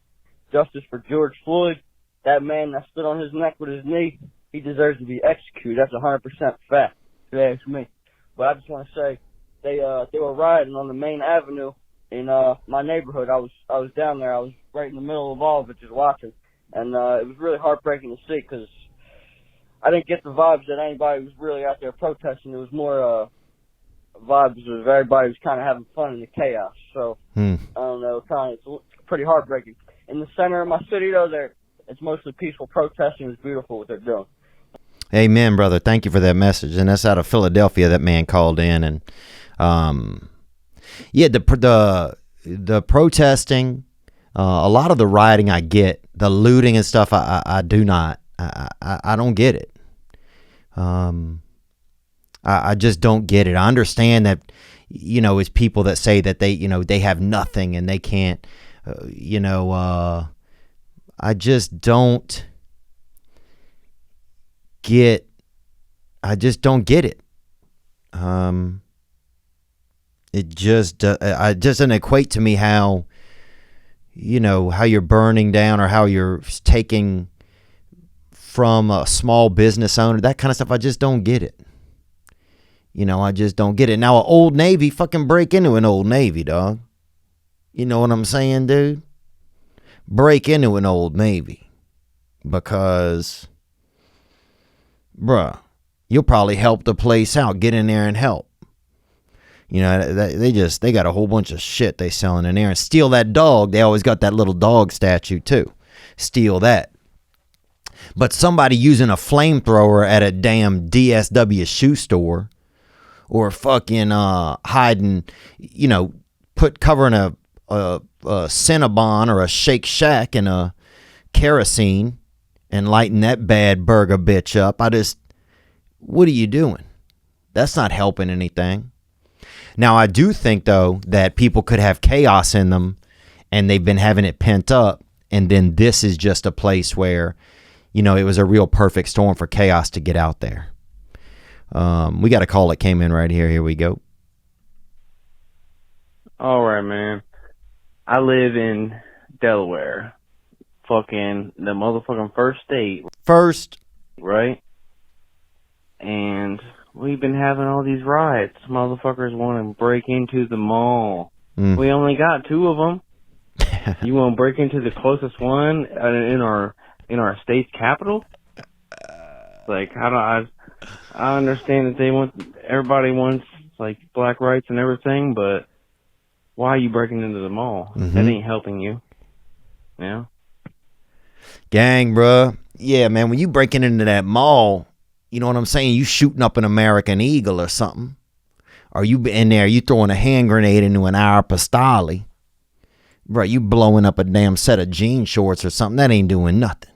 [SPEAKER 8] Justice for George Floyd. That man that stood on his neck with his knee, he deserves to be executed. That's 100% fact, if you ask me. But I just want to say, they were rioting on the main avenue in my neighborhood. I was down there. I was right in the middle of all of it, just watching. And it was really heartbreaking to see because I didn't get the vibes that anybody was really out there protesting. It was more vibes of everybody was kind of having fun in the chaos. So, I don't know, it's pretty heartbreaking. In the center of my city, though, it's mostly peaceful protesting. It's beautiful what they're doing.
[SPEAKER 1] Amen, brother. Thank you for that message. And that's out of Philadelphia. That man called in, and the protesting, a lot of the rioting I get, the looting and stuff, I do not. I don't get it. I just don't get it. I understand that, it's people that say that they have nothing and they can't, I just don't get it. It just doesn't equate to me how you're burning down or how you're taking from a small business owner, that kind of stuff. I just don't get it. I just don't get it. Now, an Old Navy, fucking break into an Old Navy, dog. You know what I'm saying, dude? break into an Old Navy because, bruh, you'll probably help the place out. Get in there and help. You know, they got a whole bunch of shit they selling in there. And steal that dog. They always got that little dog statue too. Steal that. But somebody using a flamethrower at a damn DSW shoe store, or fucking hiding, you know, covering a Cinnabon or a Shake Shack in a kerosene and lighting that bad burger bitch up. What are you doing? That's not helping anything. Now, I do think, though, that people could have chaos in them and they've been having it pent up. And then this is just a place where, you know, it was a real perfect storm for chaos to get out there. We got a call that came in right here. Here we go.
[SPEAKER 7] All right, man. I live in Delaware. Fucking the motherfucking first state.
[SPEAKER 1] First.
[SPEAKER 7] Right? And we've been having all these riots. Motherfuckers want to break into the mall. We only got 2 of them. You want to break into the closest one in our state's capital? Like, I understand that everybody wants like black rights and everything, but why are you breaking into the mall? That ain't helping you. Yeah.
[SPEAKER 1] Gang, bruh. Yeah, man, when you breaking into that mall, you know what I'm saying? You shooting up an American Eagle or something. Or you in there, you throwing a hand grenade into an Aeropostale. Bro, you blowing up a damn set of jean shorts or something. That ain't doing nothing.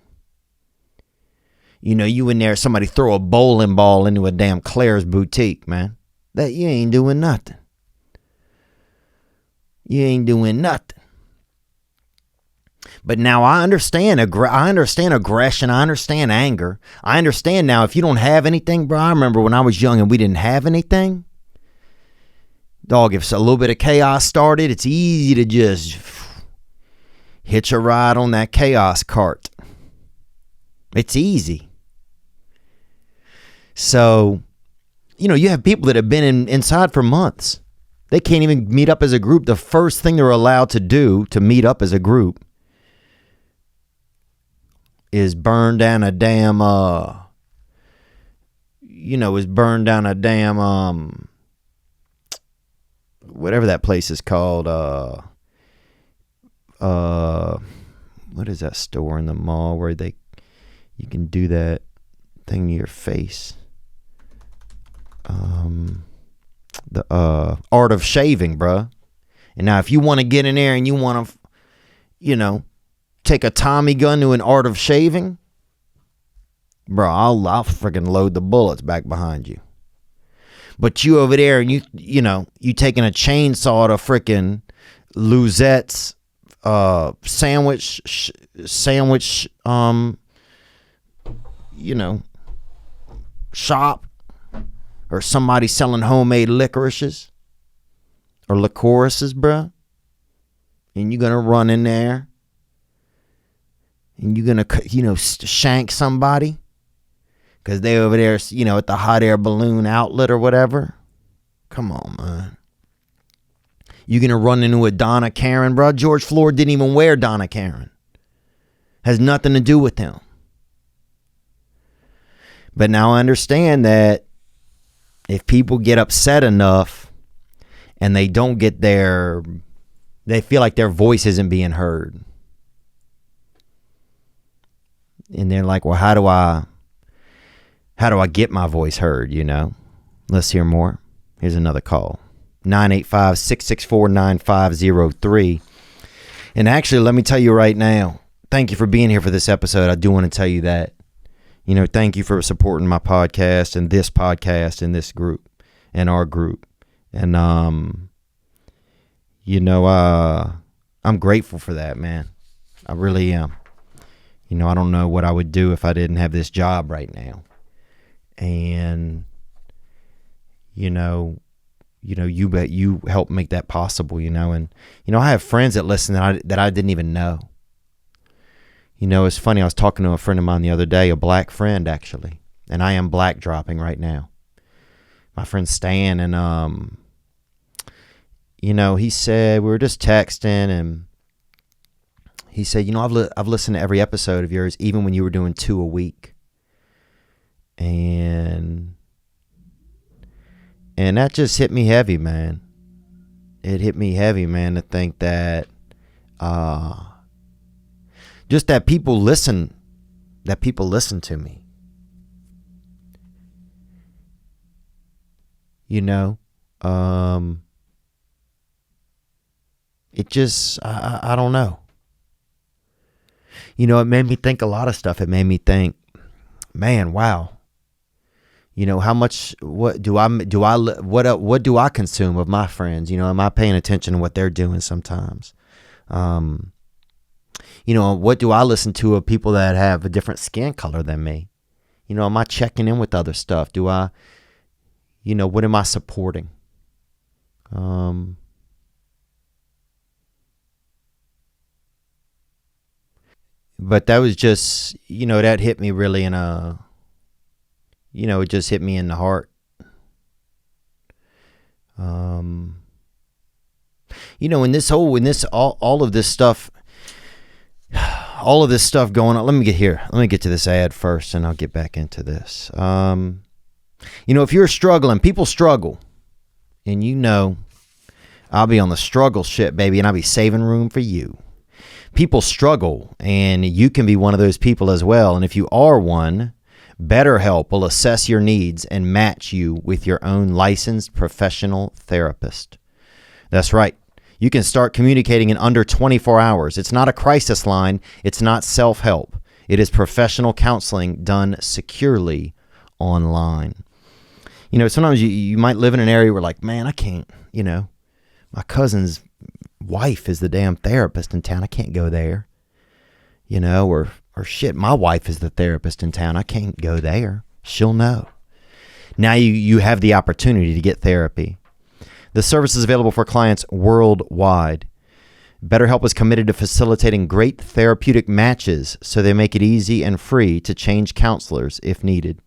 [SPEAKER 1] You know, you in there, somebody throw a bowling ball into a damn Claire's boutique, man. That you ain't doing nothing. You ain't doing nothing. But now I understand aggression. I understand anger. I understand now if you don't have anything, bro. I remember when I was young and we didn't have anything. Dog, if a little bit of chaos started, it's easy to just hitch a ride on that chaos cart. It's easy. So, you know, you have people that have been inside for months. They can't even meet up as a group. The first thing they're allowed to do to meet up as a group is burn down a damn, whatever that place is called. What is that store in the mall where you can do that thing to your face? The art of shaving, bruh. And now if you want to get in there and you want to, take a Tommy gun to an art of shaving, bro, I'll freaking load the bullets back behind you. But you over there and you taking a chainsaw to freaking Luzette's sandwich shop, or somebody selling homemade licorices or licorices, bruh, and you're gonna run in there and you're gonna shank somebody because they over there at the hot air balloon outlet or whatever. Come on, man. You're gonna run into a Donna Karen, bro. George Floyd didn't even wear Donna Karen. Has nothing to do with him. But now I understand that if people get upset enough and they don't get they feel like their voice isn't being heard. And they're like, well, how do I get my voice heard, Let's hear more. Here's another call. 985-664-9503. And actually, let me tell you right now, thank you for being here for this episode. I do want to tell you that. Thank you for supporting my podcast and this group and our group. And, I'm grateful for that, man. I really am. I don't know what I would do if I didn't have this job right now. And, you bet you helped make that possible, and, I have friends that listen that I didn't even know. It's funny. I was talking to a friend of mine the other day, a black friend actually, and I am black dropping right now. My friend Stan, and he said, we were just texting, and he said, you know, I've listened to every episode of yours, even when you were doing 2 a week. And that just hit me heavy, man. It hit me heavy, man, to think that just that people listen to me. You know, it just, I don't know. You know, it made me think a lot of stuff. It made me think, man, wow. You know, how much, what do I consume of my friends? You know, am I paying attention to what they're doing sometimes? You know, what do I listen to of people that have a different skin color than me? You know, am I checking in with other stuff? Do I, you know, what am I supporting? But that was just, you know, that hit me really in a, you know, it just hit me in the heart. You know, all of this stuff going on. Let me get to this ad first and I'll get back into this. You know, if you're struggling, people struggle, and you know, I'll be on the struggle shit, baby, and I'll be saving room for you. People struggle, and you can be one of those people as well. And if you are one, BetterHelp will assess your needs and match you with your own licensed professional therapist. That's right. You can start communicating in under 24 hours. It's not a crisis line. It's not self-help. It is professional counseling done securely online. You know, sometimes you might live in an area where, like, man, I can't, you know, my cousin's wife is the damn therapist in town. I can't go there. You know, or shit, my wife is the therapist in town. I can't go there. She'll know. Now you have the opportunity to get therapy. The service is available for clients worldwide. BetterHelp is committed to facilitating great therapeutic matches, so they make it easy and free to change counselors if needed.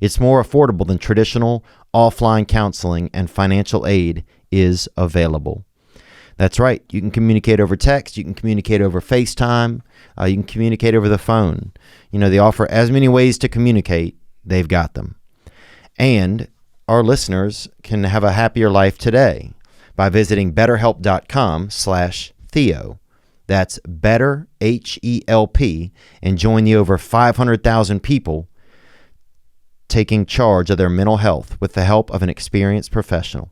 [SPEAKER 1] It's more affordable than traditional offline counseling, and financial aid is available. That's right. You can communicate over text. You can communicate over FaceTime. You can communicate over the phone. You know, they offer as many ways to communicate. They've got them. And our listeners can have a happier life today by visiting betterhelp.com/Theo. That's better, HELP, and join the over 500,000 people taking charge of their mental health with the help of an experienced professional.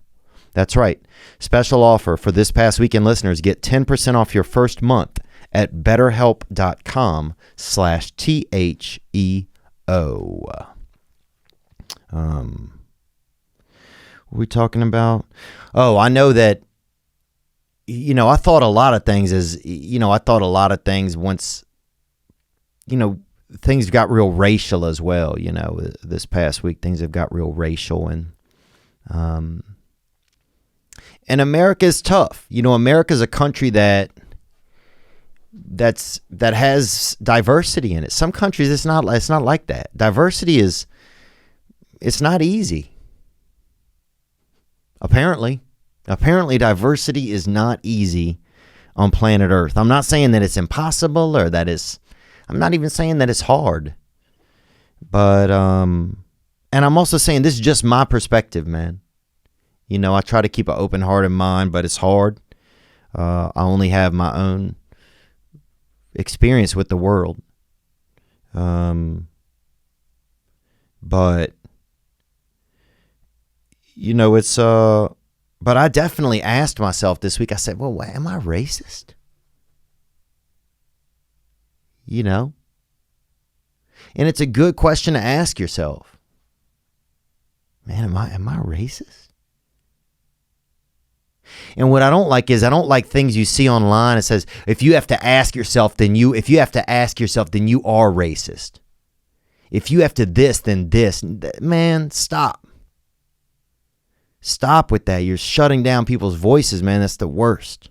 [SPEAKER 1] That's right. Special offer for this past weekend listeners. Get 10% off your first month at betterhelp.com/THEO. What are we talking about? Oh, I know that, you know, I thought a lot of things once, you know, things got real racial as well. You know, this past week, things have got real racial, and America's tough. You know, America's a country that has diversity in it. Some countries it's not like that. Diversity it's not easy. Apparently diversity is not easy on planet Earth. I'm not saying that it's impossible or I'm not even saying that it's hard. But and I'm also saying this is just my perspective, man. You know, I try to keep an open heart in mind, but it's hard. I only have my own experience with the world. But, you know, it's, but I definitely asked myself this week, I said, well, am I racist? You know? And it's a good question to ask yourself. Man, am I racist? And what I don't like is I don't like things you see online. It says, if you have to ask yourself, then you are racist. If you have to this, then this. Man, stop. Stop with that. You're shutting down people's voices, man. That's the worst.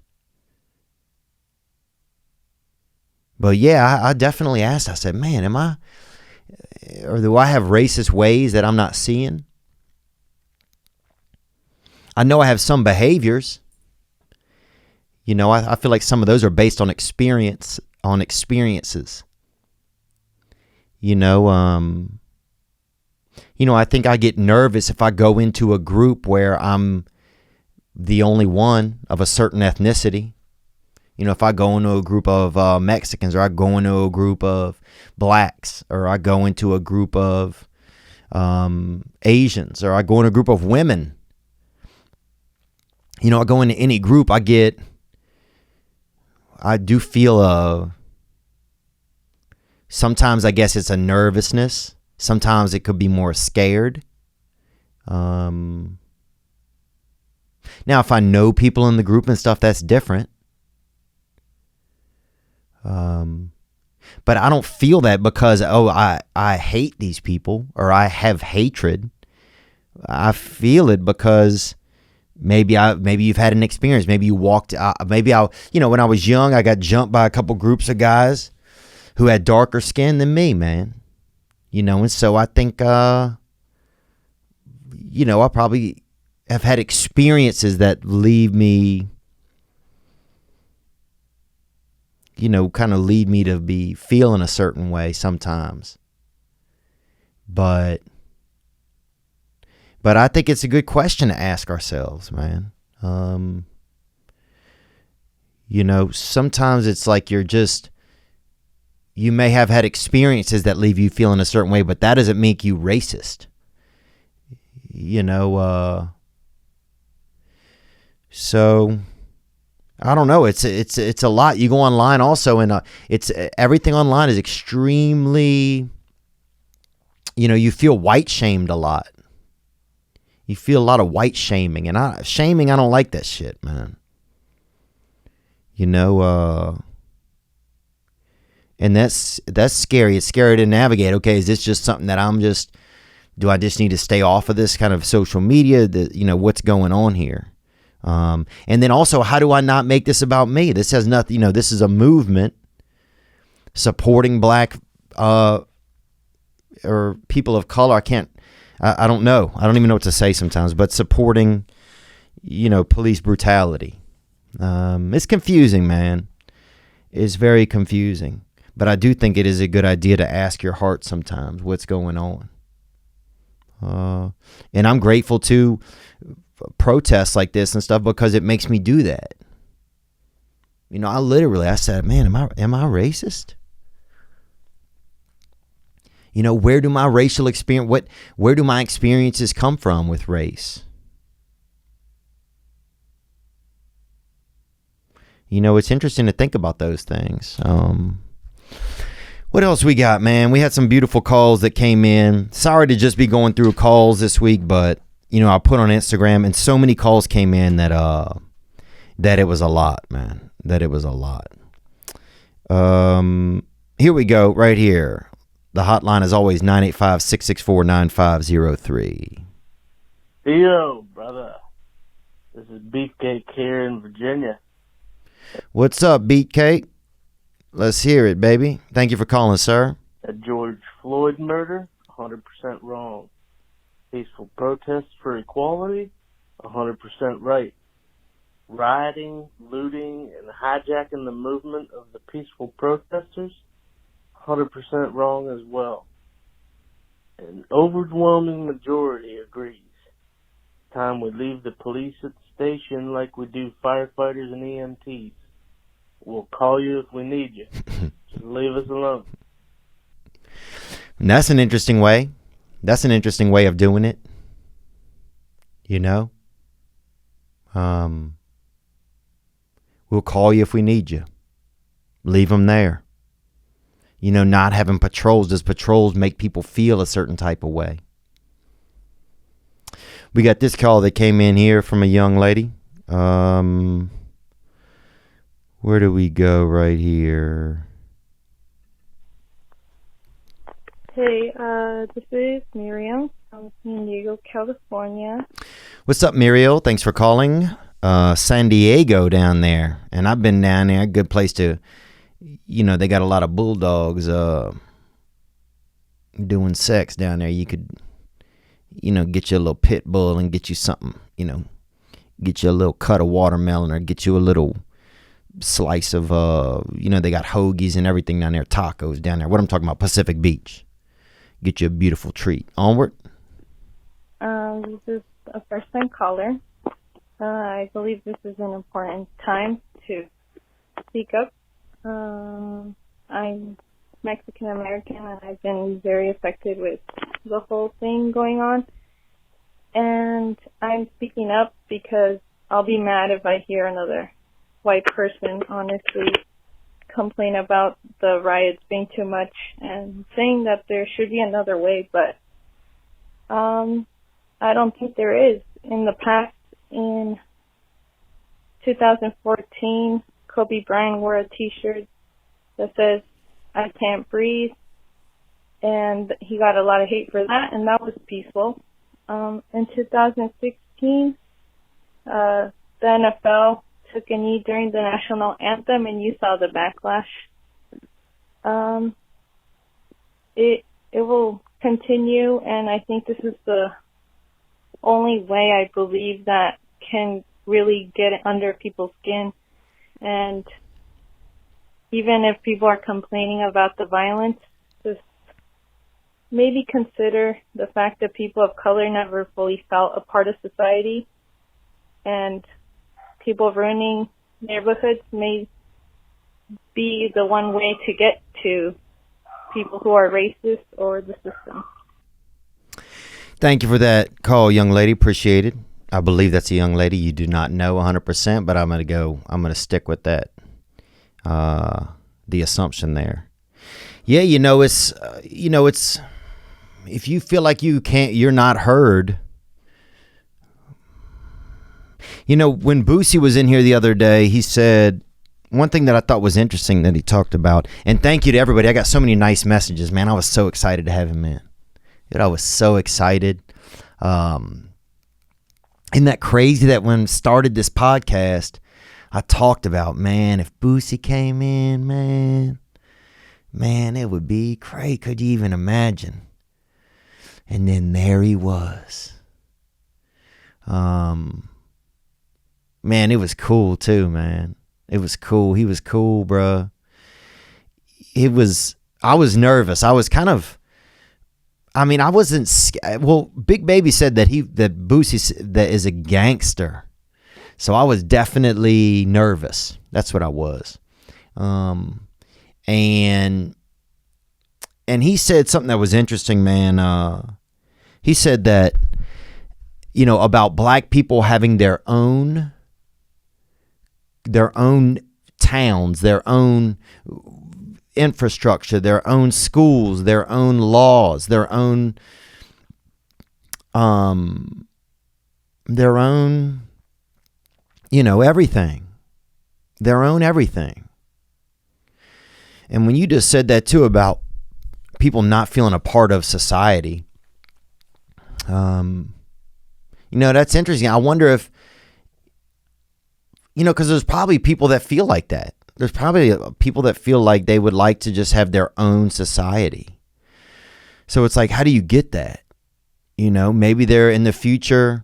[SPEAKER 1] But yeah, I definitely asked. I said, man, do I have racist ways that I'm not seeing? I know I have some behaviors. You know, I feel like some of those are based on experience. on experiences. You know, I think I get nervous if I go into a group where I'm the only one of a certain ethnicity. You know, if I go into a group of Mexicans, or I go into a group of blacks, or I go into a group of Asians, or I go into a group of women. You know, I go into any group, I do feel sometimes I guess it's a nervousness. Sometimes it could be more scared. Now, if I know people in the group and stuff, that's different. But I don't feel that because, I hate these people, or I have hatred. I feel it because maybe you've had an experience. Maybe you walked out. When I was young, I got jumped by a couple groups of guys who had darker skin than me, man. And so I think, I probably have had experiences that leave me, kind of lead me to be feeling a certain way sometimes. But I think it's a good question to ask ourselves, man. Sometimes it's like you may have had experiences that leave you feeling a certain way, but that doesn't make you racist. So I don't know. It's a lot. You go online also, and it's everything online is extremely. You feel white shamed a lot. You feel a lot of white shaming, and I don't like that shit, man. And that's scary. It's scary to navigate. Okay, is this just something that do I just need to stay off of this kind of social media? What's going on here? And then also, how do I not make this about me? This has nothing, this is a movement supporting black, or people of color. I don't know. I don't even know what to say sometimes, but supporting, police brutality. It's confusing, man. It's very confusing. But I do think it is a good idea to ask your heart sometimes what's going on. And I'm grateful to protests like this and stuff because it makes me do that. I said, man, am I racist? Where do my racial experience, where do my experiences come from with race? It's interesting to think about those things. What else we got, man? We had some beautiful calls that came in. Sorry to just be going through calls this week, but I put on Instagram and so many calls came in that it was a lot, man. That it was a lot. Here we go, right here. The hotline is always 985-664-9503.
[SPEAKER 9] Theo, brother. This is Beefcake here in Virginia.
[SPEAKER 1] What's up, Beefcake? Let's hear it, baby. Thank you for calling, sir.
[SPEAKER 9] That George Floyd murder, 100% wrong. Peaceful protests for equality, 100% right. Rioting, looting, and hijacking the movement of the peaceful protesters, 100% wrong as well. An overwhelming majority agrees. Time we leave the police at the station like we do firefighters and EMTs. We'll call you if we need you. Just leave us alone.
[SPEAKER 1] And that's an interesting way. That's an interesting way of doing it. We'll call you if we need you. Leave them there. Not having patrols. Does patrols make people feel a certain type of way? We got this call that came in here from a young lady. Where do we go right here?
[SPEAKER 10] Hey, this is Miriam from San Diego, California.
[SPEAKER 1] What's up, Muriel? Thanks for calling. San Diego down there. And I've been down there. A good place to, they got a lot of bulldogs doing sex down there. You could, get you a little pit bull and get you something, get you a little cut of watermelon or get you a little slice of, they got hoagies and everything down there, tacos down there. What I'm talking about, Pacific Beach. Get you a beautiful treat. Onward.
[SPEAKER 10] This is a first-time caller. I believe this is an important time to speak up. I'm Mexican-American, and I've been very affected with the whole thing going on. And I'm speaking up because I'll be mad if I hear another white person honestly complain about the riots being too much and saying that there should be another way, but I don't think there is. In the past, in 2014, Kobe Bryant wore a t-shirt that says, "I can't breathe," and he got a lot of hate for that, and that was peaceful. In 2016, the NFL took a knee during the national anthem, and you saw the backlash. It will continue, and I think this is the only way I believe that can really get under people's skin. And even if people are complaining about the violence, just maybe consider the fact that people of color never fully felt a part of society, and people ruining neighborhoods may be the one way to get to people who are racist or the system.
[SPEAKER 1] Thank you for that call, young lady. Appreciate it. I believe that's a young lady. You do not know 100%, but I'm going to stick with that. The assumption there. Yeah, it's if you feel like you're not heard. When Boosie was in here the other day, he said one thing that I thought was interesting that he talked about, and thank you to everybody. I got so many nice messages, man. I was so excited to have him in. Dude, I was so excited. Isn't that crazy that when I started this podcast, I talked about, man, if Boosie came in, man, it would be great. Could you even imagine? And then there he was. Man, it was cool too, man. It was cool. He was cool, bruh. I was nervous. I was kind of, I wasn't, well, Big Baby said that Boosie that is a gangster. So I was definitely nervous. That's what I was. And he said something that was interesting, man. He said that, about black people having their own towns, their own infrastructure, their own schools, their own laws, their own everything. Their own everything. And when you just said that too about people not feeling a part of society, that's interesting. I wonder if, because there's probably people that feel like that. There's probably people that feel like they would like to just have their own society. So it's like, how do you get that? Maybe they're in the future,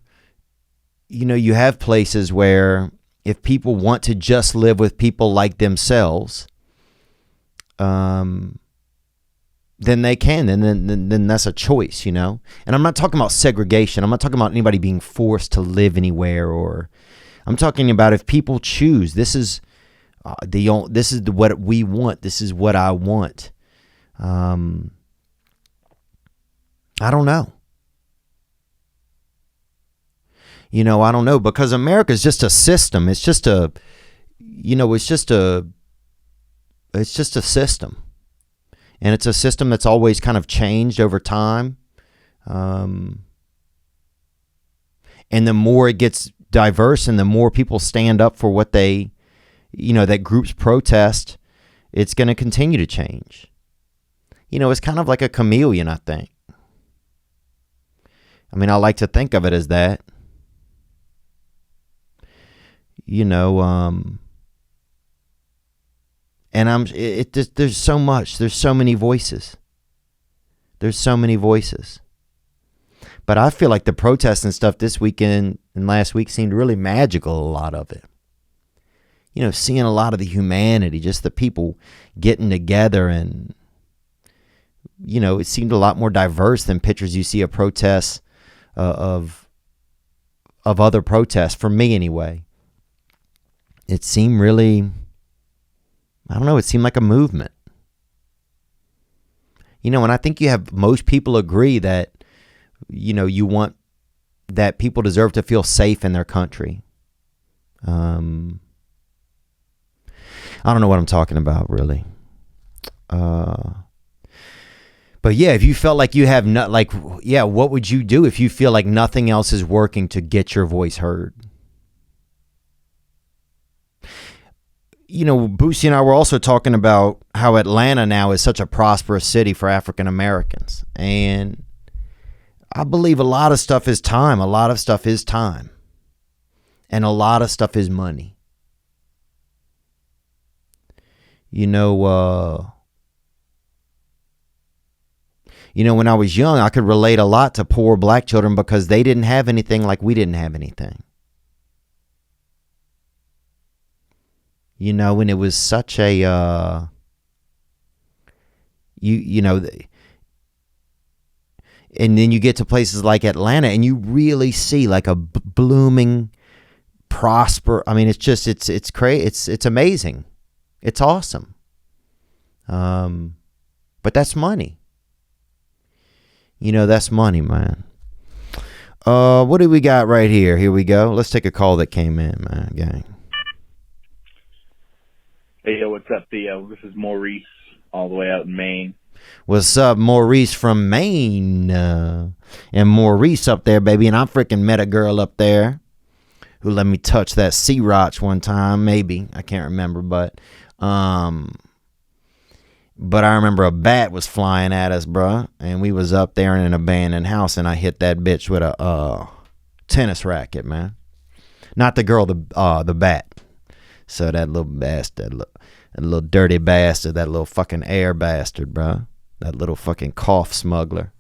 [SPEAKER 1] you have places where if people want to just live with people like themselves, then they can, and then that's a choice, And I'm not talking about segregation. I'm not talking about anybody being forced to live anywhere, or I'm talking about if people choose. This is what we want. This is what I want. I don't know. I don't know, because America is just a system. It's just a system. And it's a system that's always kind of changed over time. And the more it gets diverse and the more people stand up for what they, that groups protest, it's going to continue to change. It's kind of like a chameleon, I think. I like to think of it as that. And there's so much. There's so many voices. There's so many voices. But I feel like the protests and stuff this weekend and last week seemed really magical, a lot of it. seeing a lot of the humanity, just the people getting together, and it seemed a lot more diverse than pictures you see of protests of other protests. For me, anyway, it seemed really, I don't know, it seemed like a movement. And I think most people agree that, you want that people deserve to feel safe in their country. I don't know what I'm talking about, really. But yeah, if you felt like you have what would you do if you feel like nothing else is working to get your voice heard? Boosie and I were also talking about how Atlanta now is such a prosperous city for African Americans. And I believe a lot of stuff is time. A lot of stuff is time. And a lot of stuff is money. When I was young, I could relate a lot to poor black children because they didn't have anything like we didn't have anything. And it was such a, and then you get to places like Atlanta and you really see like a blooming, prosper. I mean, it's just, it's crazy. It's amazing. It's awesome. But that's money. That's money, man. What do we got right here? Here we go. Let's take a call that came in, man, gang.
[SPEAKER 11] Hey, yo, what's up, Theo? This is Maurice, all the way out in Maine.
[SPEAKER 1] What's up, Maurice from Maine? And Maurice up there, baby. And I freaking met a girl up there who let me touch that sea roach one time. Maybe. I can't remember, but I remember a bat was flying at us, bruh. And we was up there in an abandoned house, and I hit that bitch with a tennis racket, man. Not the girl, the bat. So that little bastard, that little dirty bastard, that little fucking air bastard, bruh. That little fucking cough smuggler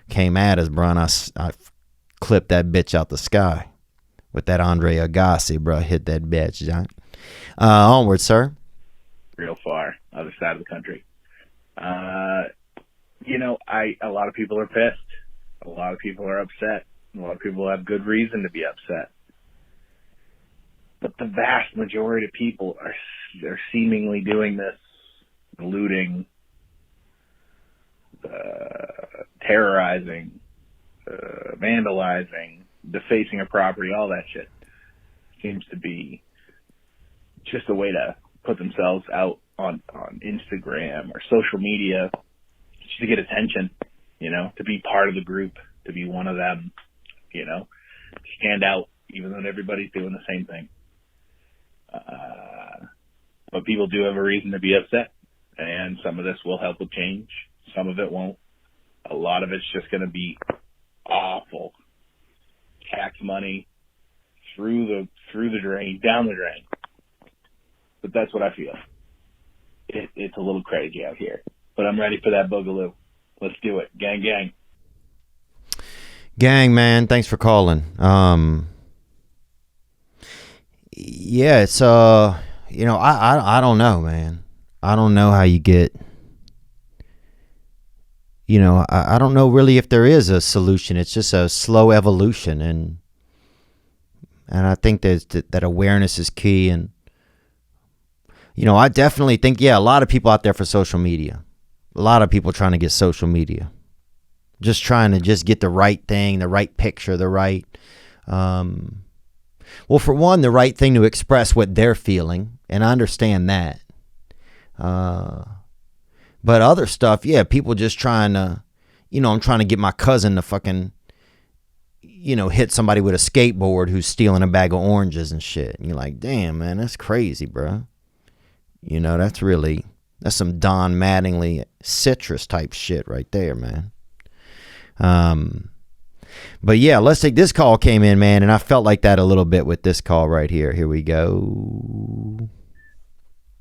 [SPEAKER 1] came at us, bruh, and I clipped that bitch out the sky with that Andre Agassi, bruh. Hit that bitch, John. Onward, sir.
[SPEAKER 11] Real far, other side of the country. A lot of people are pissed. A lot of people are upset. A lot of people have good reason to be upset. But the vast majority of people are seemingly doing this, looting, terrorizing, vandalizing, defacing a property, all that shit. Seems to be just a way to put themselves out on Instagram or social media just to get attention, to be part of the group, to be one of them, stand out even though everybody's doing the same thing. But people do have a reason to be upset, and some of this will help with change. Some of it won't. A lot of it's just going to be awful. Tax money through the drain, down the drain. But that's what I feel. It's a little crazy out here, but I'm ready for that boogaloo. Let's do it. Gang, gang.
[SPEAKER 1] Gang, man. Thanks for calling. Yeah, it's, I don't know, man. I don't know how you get, I don't know really if there is a solution. It's just a slow evolution. And I think that awareness is key. And, I definitely think, a lot of people out there for social media. A lot of people trying to get social media. Just trying to just get the right thing, the right picture, the right, well, for one, the right thing to express what they're feeling. And I understand that. But other stuff, people just trying to, I'm trying to get my cousin to fucking, hit somebody with a skateboard who's stealing a bag of oranges and shit. And you're like, damn, man, that's crazy, bro. That's some Don Mattingly citrus type shit right there, man. But let's take this call came in, man, and I felt like that a little bit with this call right here. Here we go.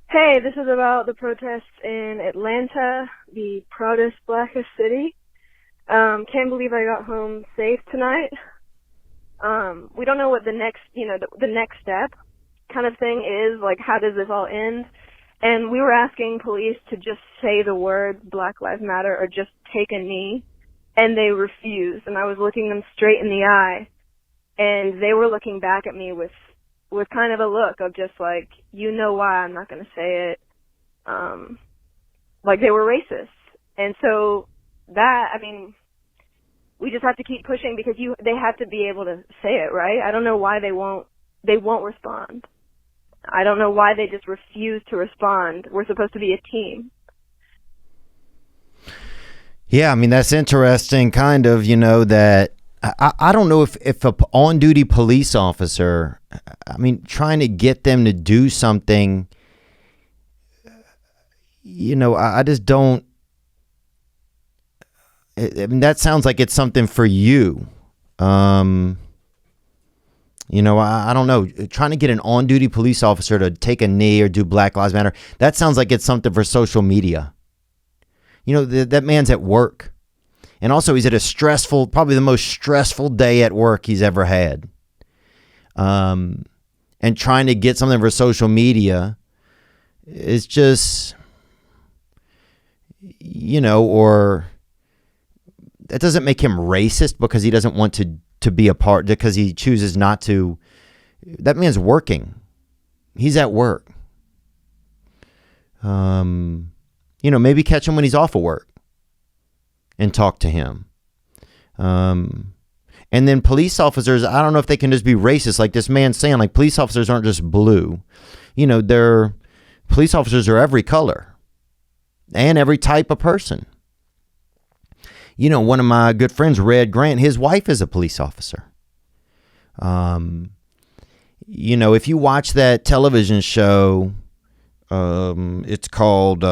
[SPEAKER 12] Hey, this is about the protests in Atlanta, the proudest, blackest city. Can't believe I got home safe tonight. We don't know what the next, the next step kind of thing is, like, how does this all end? And we were asking police to just say the words Black Lives Matter or just take a knee, and they refused. And I was looking them straight in the eye, and they were looking back at me with kind of a look of just like, you know why I'm not going to say it. Like they were racist. And so that, I mean, we just have to keep pushing because they have to be able to say it, right? I don't know why they won't respond. I don't know why they just refuse to respond. We're supposed to be a team.
[SPEAKER 1] Yeah, I mean, that's interesting, kind of, that I don't know if a on-duty police officer, I mean, trying to get them to do something, I just don't, I mean, that sounds like it's something for you. I don't know. Trying to get an on-duty police officer to take a knee or do Black Lives Matter, that sounds like it's something for social media. That man's at work. And also he's at probably the most stressful day at work he's ever had. And trying to get something for social media is just, or that doesn't make him racist because he doesn't want to be a part, because he chooses not to. That man's working. He's at work. Maybe catch him when he's off of work and talk to him. And then police officers, I don't know if they can just be racist, like this man's saying, like police officers aren't just blue. Police officers are every color and every type of person. One of my good friends, Red Grant, his wife is a police officer. If you watch that television show, it's called,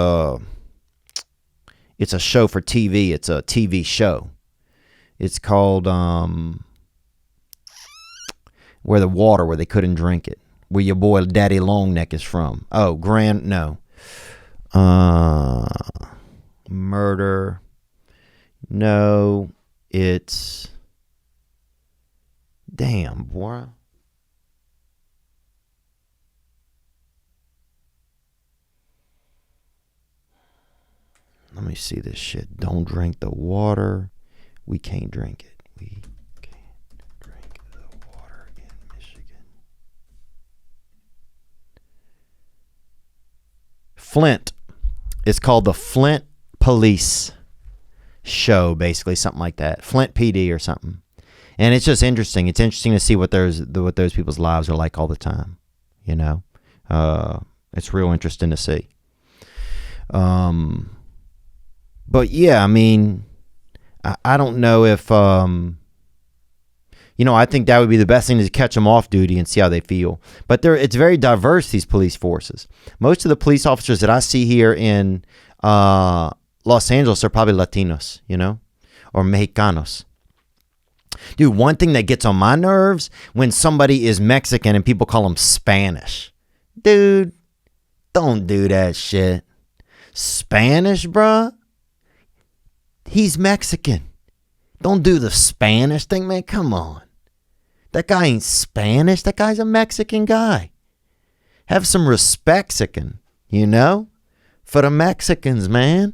[SPEAKER 1] it's a show for TV. It's a TV show. It's called, where they couldn't drink it, where your boy Daddy Longneck is from. Oh, Murder. No, it's, damn, boy. Let me see this shit. Don't drink the water. We can't drink it. We can't drink the water in Michigan. Flint. It's called the Flint Police Show, basically, something like that. Flint PD or something. And it's just interesting. It's interesting to see what those people's lives are like all the time. It's real interesting to see. But yeah, I mean, I don't know if, I think that would be the best thing, to catch them off duty and see how they feel. But it's very diverse, these police forces. Most of the police officers that I see here in Los Angeles are probably Latinos, or Mexicanos. Dude, one thing that gets on my nerves when somebody is Mexican and people call them Spanish. Dude, don't do that shit. Spanish, bruh? He's Mexican. Don't do the Spanish thing, man. Come on. That guy ain't Spanish. That guy's a Mexican guy. Have some respect, Mexican, for the Mexicans, man.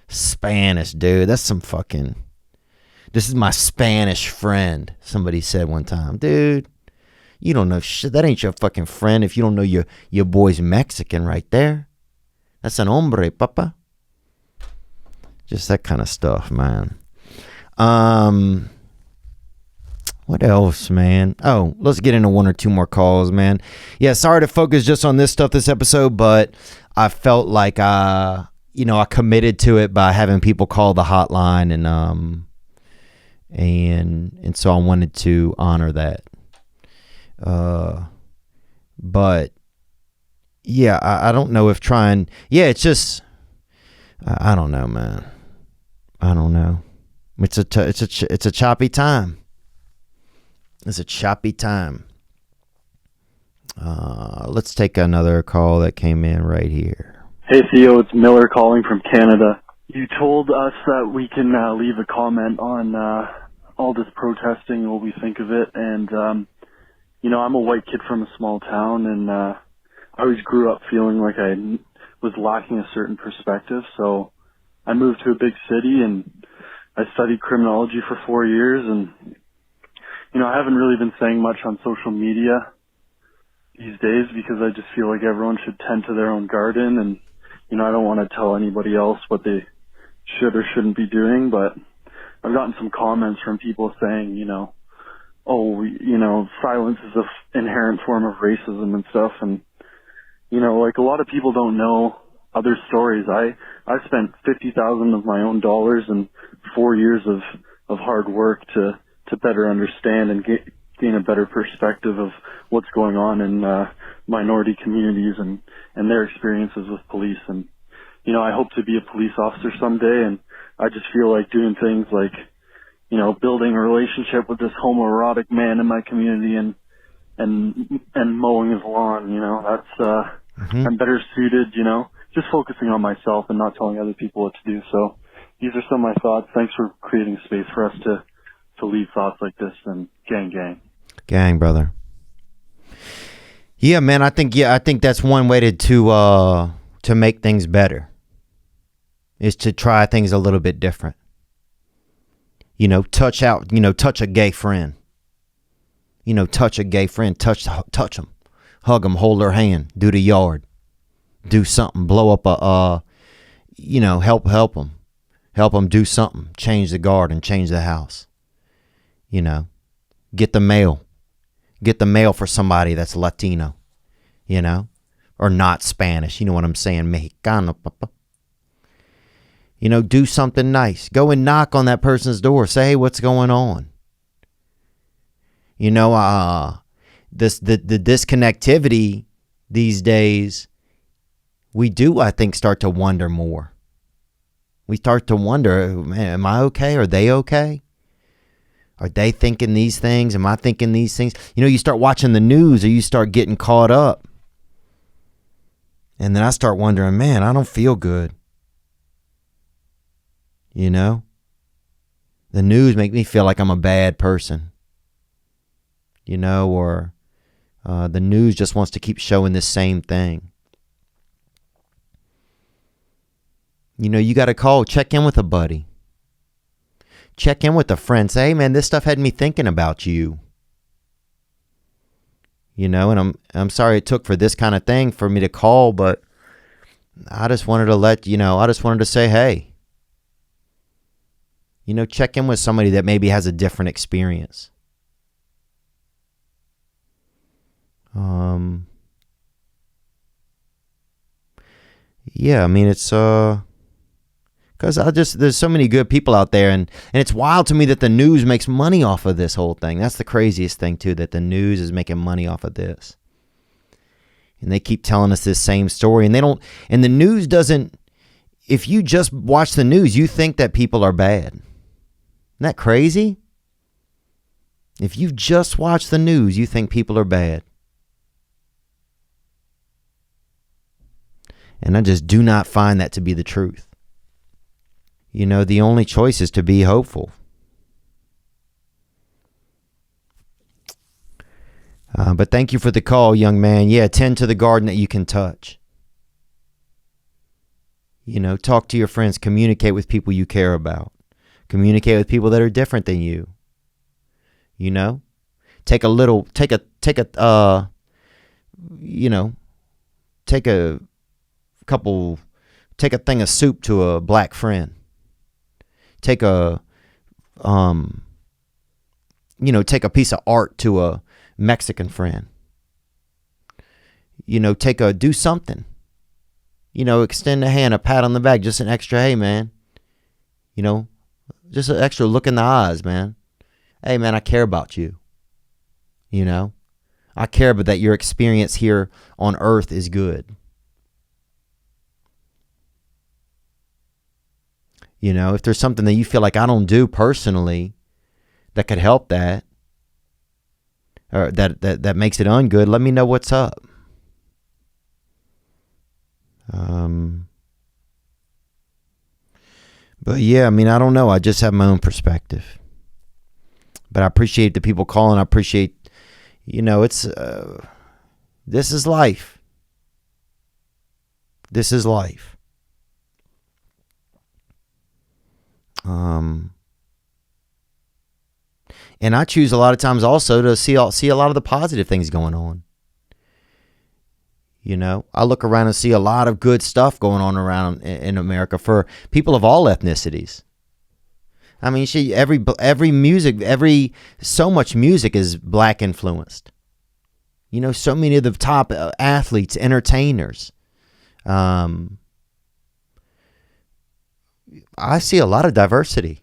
[SPEAKER 1] Spanish, dude. That's some fucking... This is my Spanish friend, somebody said one time. Dude, you don't know shit. That ain't your fucking friend if you don't know your boy's Mexican right there. That's an hombre, papa. Just that kind of stuff, man. What else, man? Oh, let's get into one or two more calls, man. Yeah, sorry to focus just on this stuff this episode, but I felt like I committed to it by having people call the hotline, and so I wanted to honor that. But yeah, I don't know if trying. Yeah, it's just I don't know, man. I don't know. It's a choppy time. It's a choppy time. Let's take another call that came in right here.
[SPEAKER 13] Hey Theo, it's Miller calling from Canada. You told us that we can leave a comment on all this protesting, what we think of it, and I'm a white kid from a small town, and I always grew up feeling like I was lacking a certain perspective. So I moved to a big city, and I studied criminology for 4 years, and I haven't really been saying much on social media these days because I just feel like everyone should tend to their own garden, and I don't want to tell anybody else what they should or shouldn't be doing. But I've gotten some comments from people saying, silence is a inherent form of racism and stuff, and like a lot of people don't know other stories. I spent $50,000 of my own dollars and 4 years of hard work to better understand and gain a better perspective of what's going on in minority communities and their experiences with police. And I hope to be a police officer someday, and I just feel like doing things like building a relationship with this homoerotic man in my community and mowing his lawn. That's I'm better suited, just focusing on myself and not telling other people what to do. So these are some of my thoughts. Thanks for creating a space for us to leave thoughts like this, and gang,
[SPEAKER 1] brother. Yeah, man, I think that's one way to make things better, is to try things a little bit different. Touch a gay friend. Touch a gay friend, touch them, hug them, hold their hand, do the yard, do something, blow up help them do something, change the garden, change the house. Get the mail for somebody that's Latino, or not Spanish. You know what I'm saying? Mexicano, papa. Do something nice. Go and knock on that person's door. Say, hey, what's going on? The disconnectivity these days, we do, I think, start to wonder more. We start to wonder, man, am I okay? Are they okay? Are they thinking these things? Am I thinking these things? You start watching the news, or you start getting caught up. And then I start wondering, man, I don't feel good. The news make me feel like I'm a bad person. Or the news just wants to keep showing the same thing. You got to call, check in with a buddy. Check in with a friend. Say, hey, man, this stuff had me thinking about you. And I'm sorry it took for this kind of thing for me to call, but I just wanted to I just wanted to say, hey. Check in with somebody that maybe has a different experience. Yeah, I mean, it's, because there's so many good people out there, and it's wild to me that the news makes money off of this whole thing. That's the craziest thing too, that the news is making money off of this. And they keep telling us this same story, and the news doesn't, if you just watch the news, you think that people are bad. Isn't that crazy? If you just watch the news, you think people are bad. And I just do not find that to be the truth. The only choice is to be hopeful. But thank you for the call, young man. Yeah, tend to the garden that you can touch. Talk to your friends, communicate with people you care about. Communicate with people that are different than you. Take a thing of soup to a black friend. Take a piece of art to a Mexican friend. Do something. Extend a hand, a pat on the back, just an extra, hey, man. Just an extra look in the eyes, man. Hey, man, I care about you. I care about that your experience here on earth is good. If there's something that you feel like I don't do personally that could help that, or that makes it ungood, let me know what's up. But yeah, I mean, I don't know. I just have my own perspective. But I appreciate the people calling. I appreciate, You know, it's this is life. This is life. And I choose a lot of times also to see a lot of the positive things going on. You know, I look around and see a lot of good stuff going on around in America for people of all ethnicities. I mean, every music, so much music is black influenced. You know, so many of the top athletes, entertainers. I see a lot of diversity.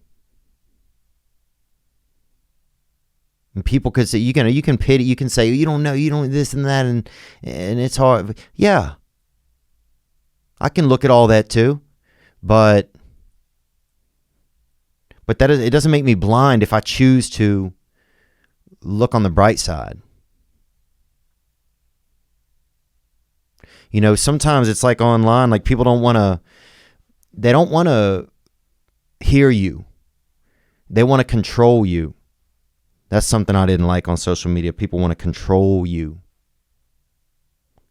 [SPEAKER 1] And people could say, you can pity, you can say, you don't know, you don't this and that, and it's hard. Yeah, I can look at all that too, but it doesn't make me blind if I choose to look on the bright side. You know, sometimes it's like online, like people don't want to hear you. They want to control you. That's something I didn't like on social media. People want to control you.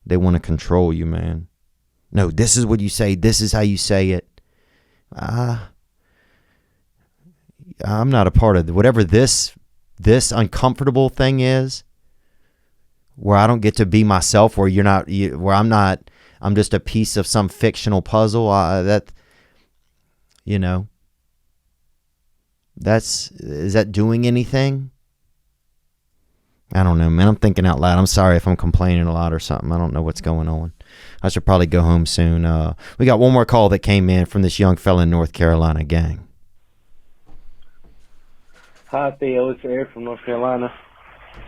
[SPEAKER 1] They want to control you, man. No, this is what you say. This is how you say it. I'm not a part of whatever this uncomfortable thing is, where I don't get to be myself, where I'm just a piece of some fictional puzzle. Is that doing anything? I don't know, man. I'm thinking out loud. I'm sorry if I'm complaining a lot or something. I don't know what's going on. I should probably go home soon. We got one more call that came in from this young fella in North Carolina, gang.
[SPEAKER 9] Hi, Theo. It's Eric from North Carolina.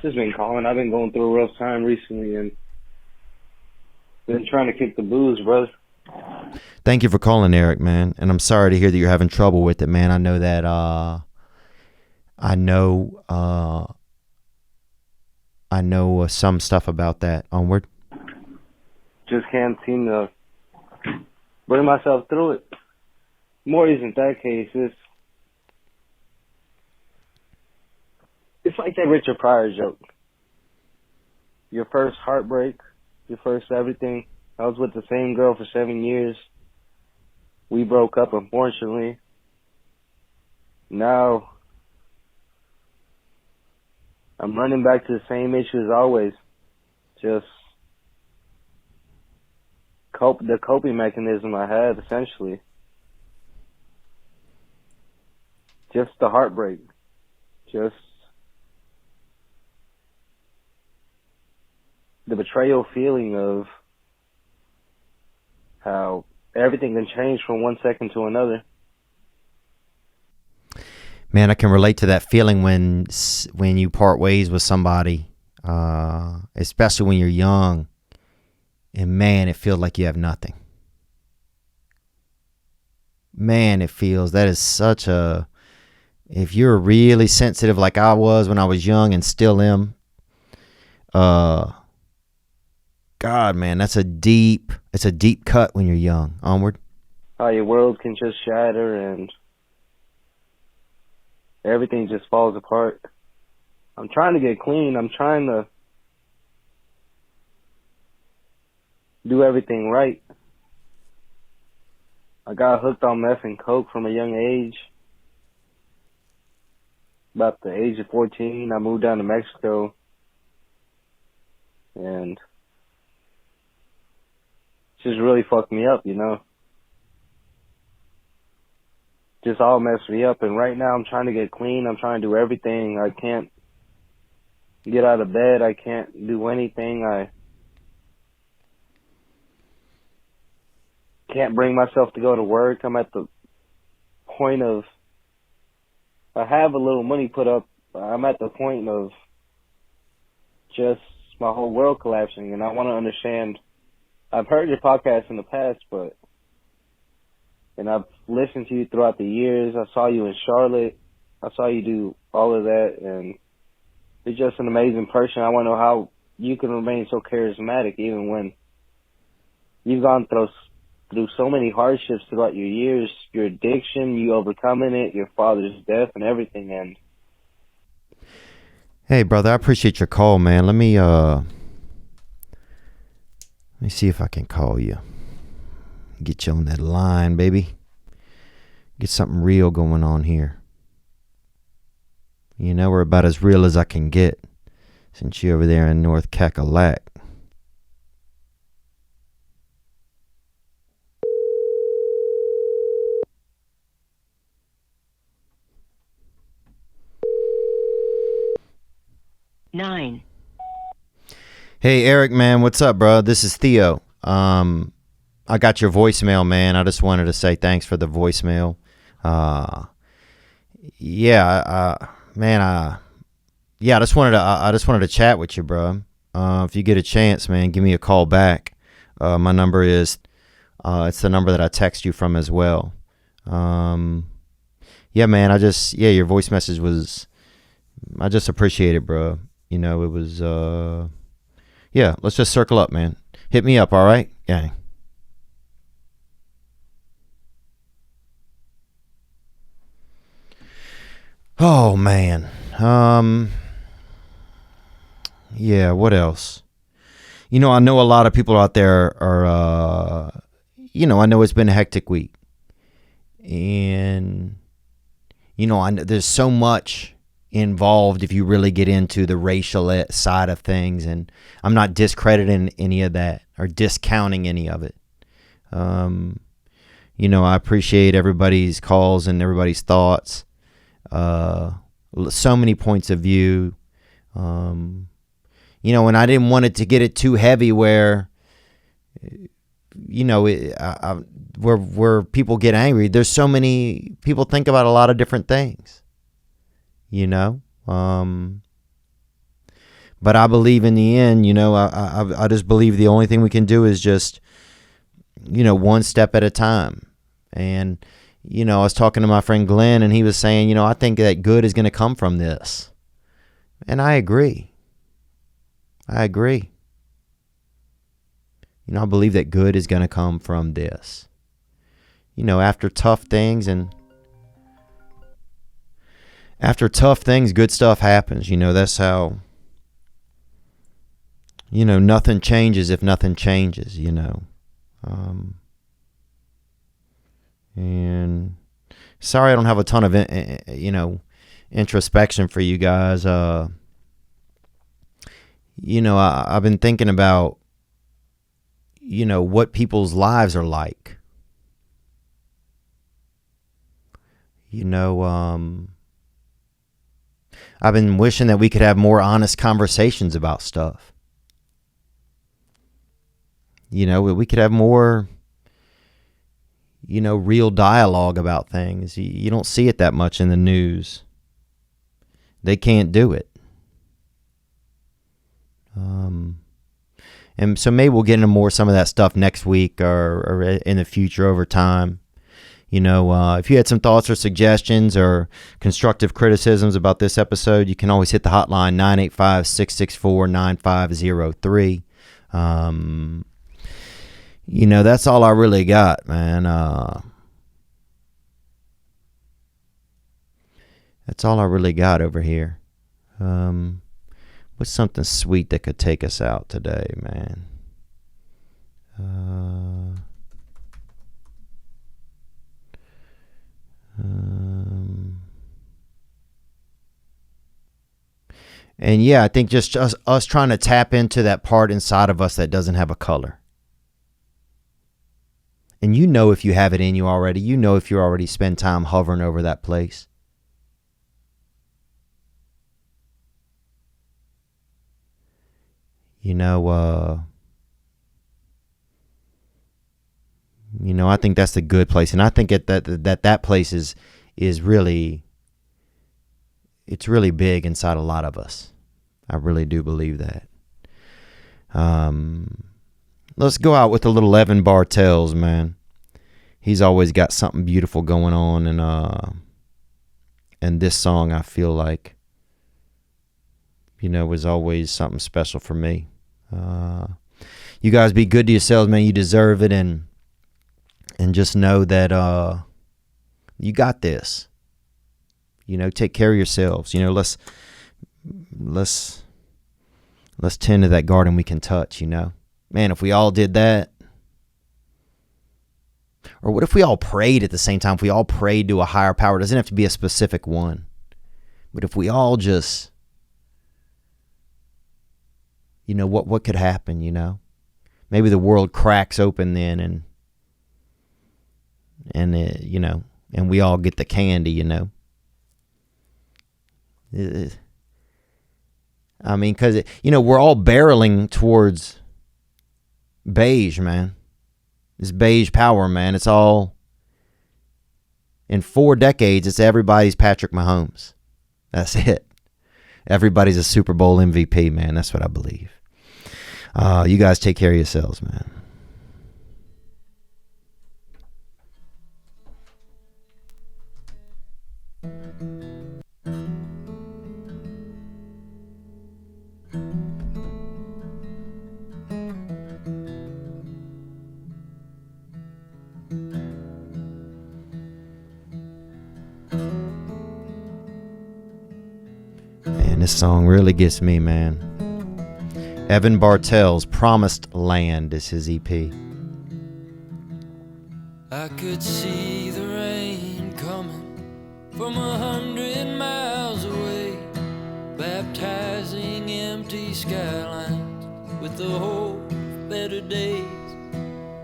[SPEAKER 9] Just been calling. I've been going through a rough time recently and been trying to kick the booze, brother.
[SPEAKER 1] Thank you for calling, Eric, man. And I'm sorry to hear that you're having trouble with it, man. I know that. I know some stuff about that. Onward.
[SPEAKER 9] Just can't seem to bring myself through it. More isn't that case. It's like that Richard Pryor joke. Your first heartbreak, your first everything. I was with the same girl for 7 years. We broke up, unfortunately. Now, I'm running back to the same issue as always. Just the coping mechanism I had, essentially. Just the heartbreak. Just the betrayal feeling of how everything can change from one second to another.
[SPEAKER 1] Man, I can relate to that feeling when you part ways with somebody, especially when you're young, and man, it feels like you have nothing. Man, it feels that is such a. If you're really sensitive, like I was when I was young and still am, God, man, it's a deep cut when you're young. Onward.
[SPEAKER 9] How your world can just shatter and everything just falls apart. I'm trying to get clean. I'm trying to do everything right. I got hooked on meth and coke from a young age. About the age of 14, I moved down to Mexico. And it just really fucked me up, you know. Just all messed me up. And right now I'm trying to get clean. I'm trying to do everything. I can't get out of bed. I can't do anything. I can't bring myself to go to work. I'm at the point of, I have a little money put up. I'm at the point of just my whole world collapsing, and I want to understand. I've heard your podcast in the past, and I've listened to you throughout the years. I saw you in Charlotte. I saw you do all of that, and you're just an amazing person. I want to know how you can remain so charismatic even when you've gone through so many hardships throughout your years, your addiction, you overcoming it, your father's death and everything. And
[SPEAKER 1] Hey, brother, I appreciate your call, man. Let me see if I can call you. Get you on that line, baby. Get something real going on here. You know, we're about as real as I can get since you're over there in North Cackalack.
[SPEAKER 14] Nine.
[SPEAKER 1] Hey, Eric, man, what's up, bro? This is Theo. I got your voicemail, man. I just wanted to say thanks for the voicemail. I just wanted to chat with you, bro. If you get a chance, man, give me a call back. My number is, it's the number that I text you from as well. Man, your voice message was, I just appreciate it, bro. You know, it was, let's just circle up, man. Hit me up, all right? Yeah. Oh, man. What else? You know, I know a lot of people out there are, I know it's been a hectic week. And, I know there's so much involved if you really get into the racial side of things. And I'm not discrediting any of that or discounting any of it. I appreciate everybody's calls and everybody's thoughts. So many points of view. And I didn't want it to get it too heavy where, where people get angry. There's so many people think about a lot of different things, but I believe in the end, I just believe the only thing we can do is just, one step at a time. And, I was talking to my friend Glenn and he was saying, I think that good is going to come from this. And I agree. I believe that good is going to come from this. After tough things, good stuff happens. That's how, nothing changes if nothing changes, and sorry I don't have a ton of, introspection for you guys. I've been thinking about, what people's lives are like. I've been wishing that we could have more honest conversations about stuff. We could have more, real dialogue about things. You don't see it that much in the news. They can't do it. And so maybe we'll get into some of that stuff next week or in the future over time. If you had some thoughts or suggestions or constructive criticisms about this episode, you can always hit the hotline 985-664-9503. That's all I really got, man. That's all I really got over here. What's something sweet that could take us out today, man? And I think just us trying to tap into that part inside of us that doesn't have a color. And if you have it in you already, if you already spend time hovering over that place. I think that's the good place. And I think that place is really, it's really big inside a lot of us. I really do believe that. Let's go out with a little Evan Bartels, man. He's always got something beautiful going on. And this song, I feel like, was always something special for me. You guys be good to yourselves, man. You deserve it. And just know that you got this. Take care of yourselves. let's tend to that garden we can touch, you know? Man, if we all did that, or what if we all prayed at the same time? If we all prayed to a higher power, it doesn't have to be a specific one. But if we all just, you know, what could happen, you know? Maybe the world cracks open then and you know, and we all get the candy, you know? I mean, because, you know, we're all barreling towards beige, man. This beige power, man. It's all, in 4 decades, it's everybody's Patrick Mahomes. That's it. Everybody's a Super Bowl MVP, man. That's what I believe. You guys take care of yourselves, man. Man, this song really gets me, man. Evan Bartell's Promised Land is his EP.
[SPEAKER 14] I could see the rain coming from 100 miles away, baptizing empty skylines with the hope of better days.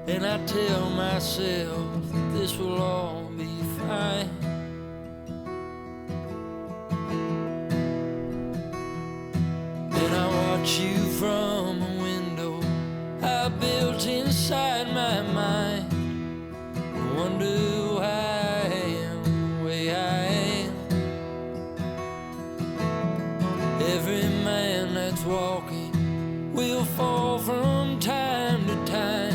[SPEAKER 14] And I tell myself that this will all be fine. Then I watch you from a window I built inside my mind. I wonder why I am the way I am. Every man that's walking will fall from time to time.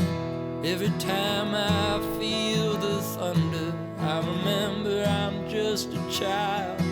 [SPEAKER 14] Every time I feel the thunder, I remember I'm just a child.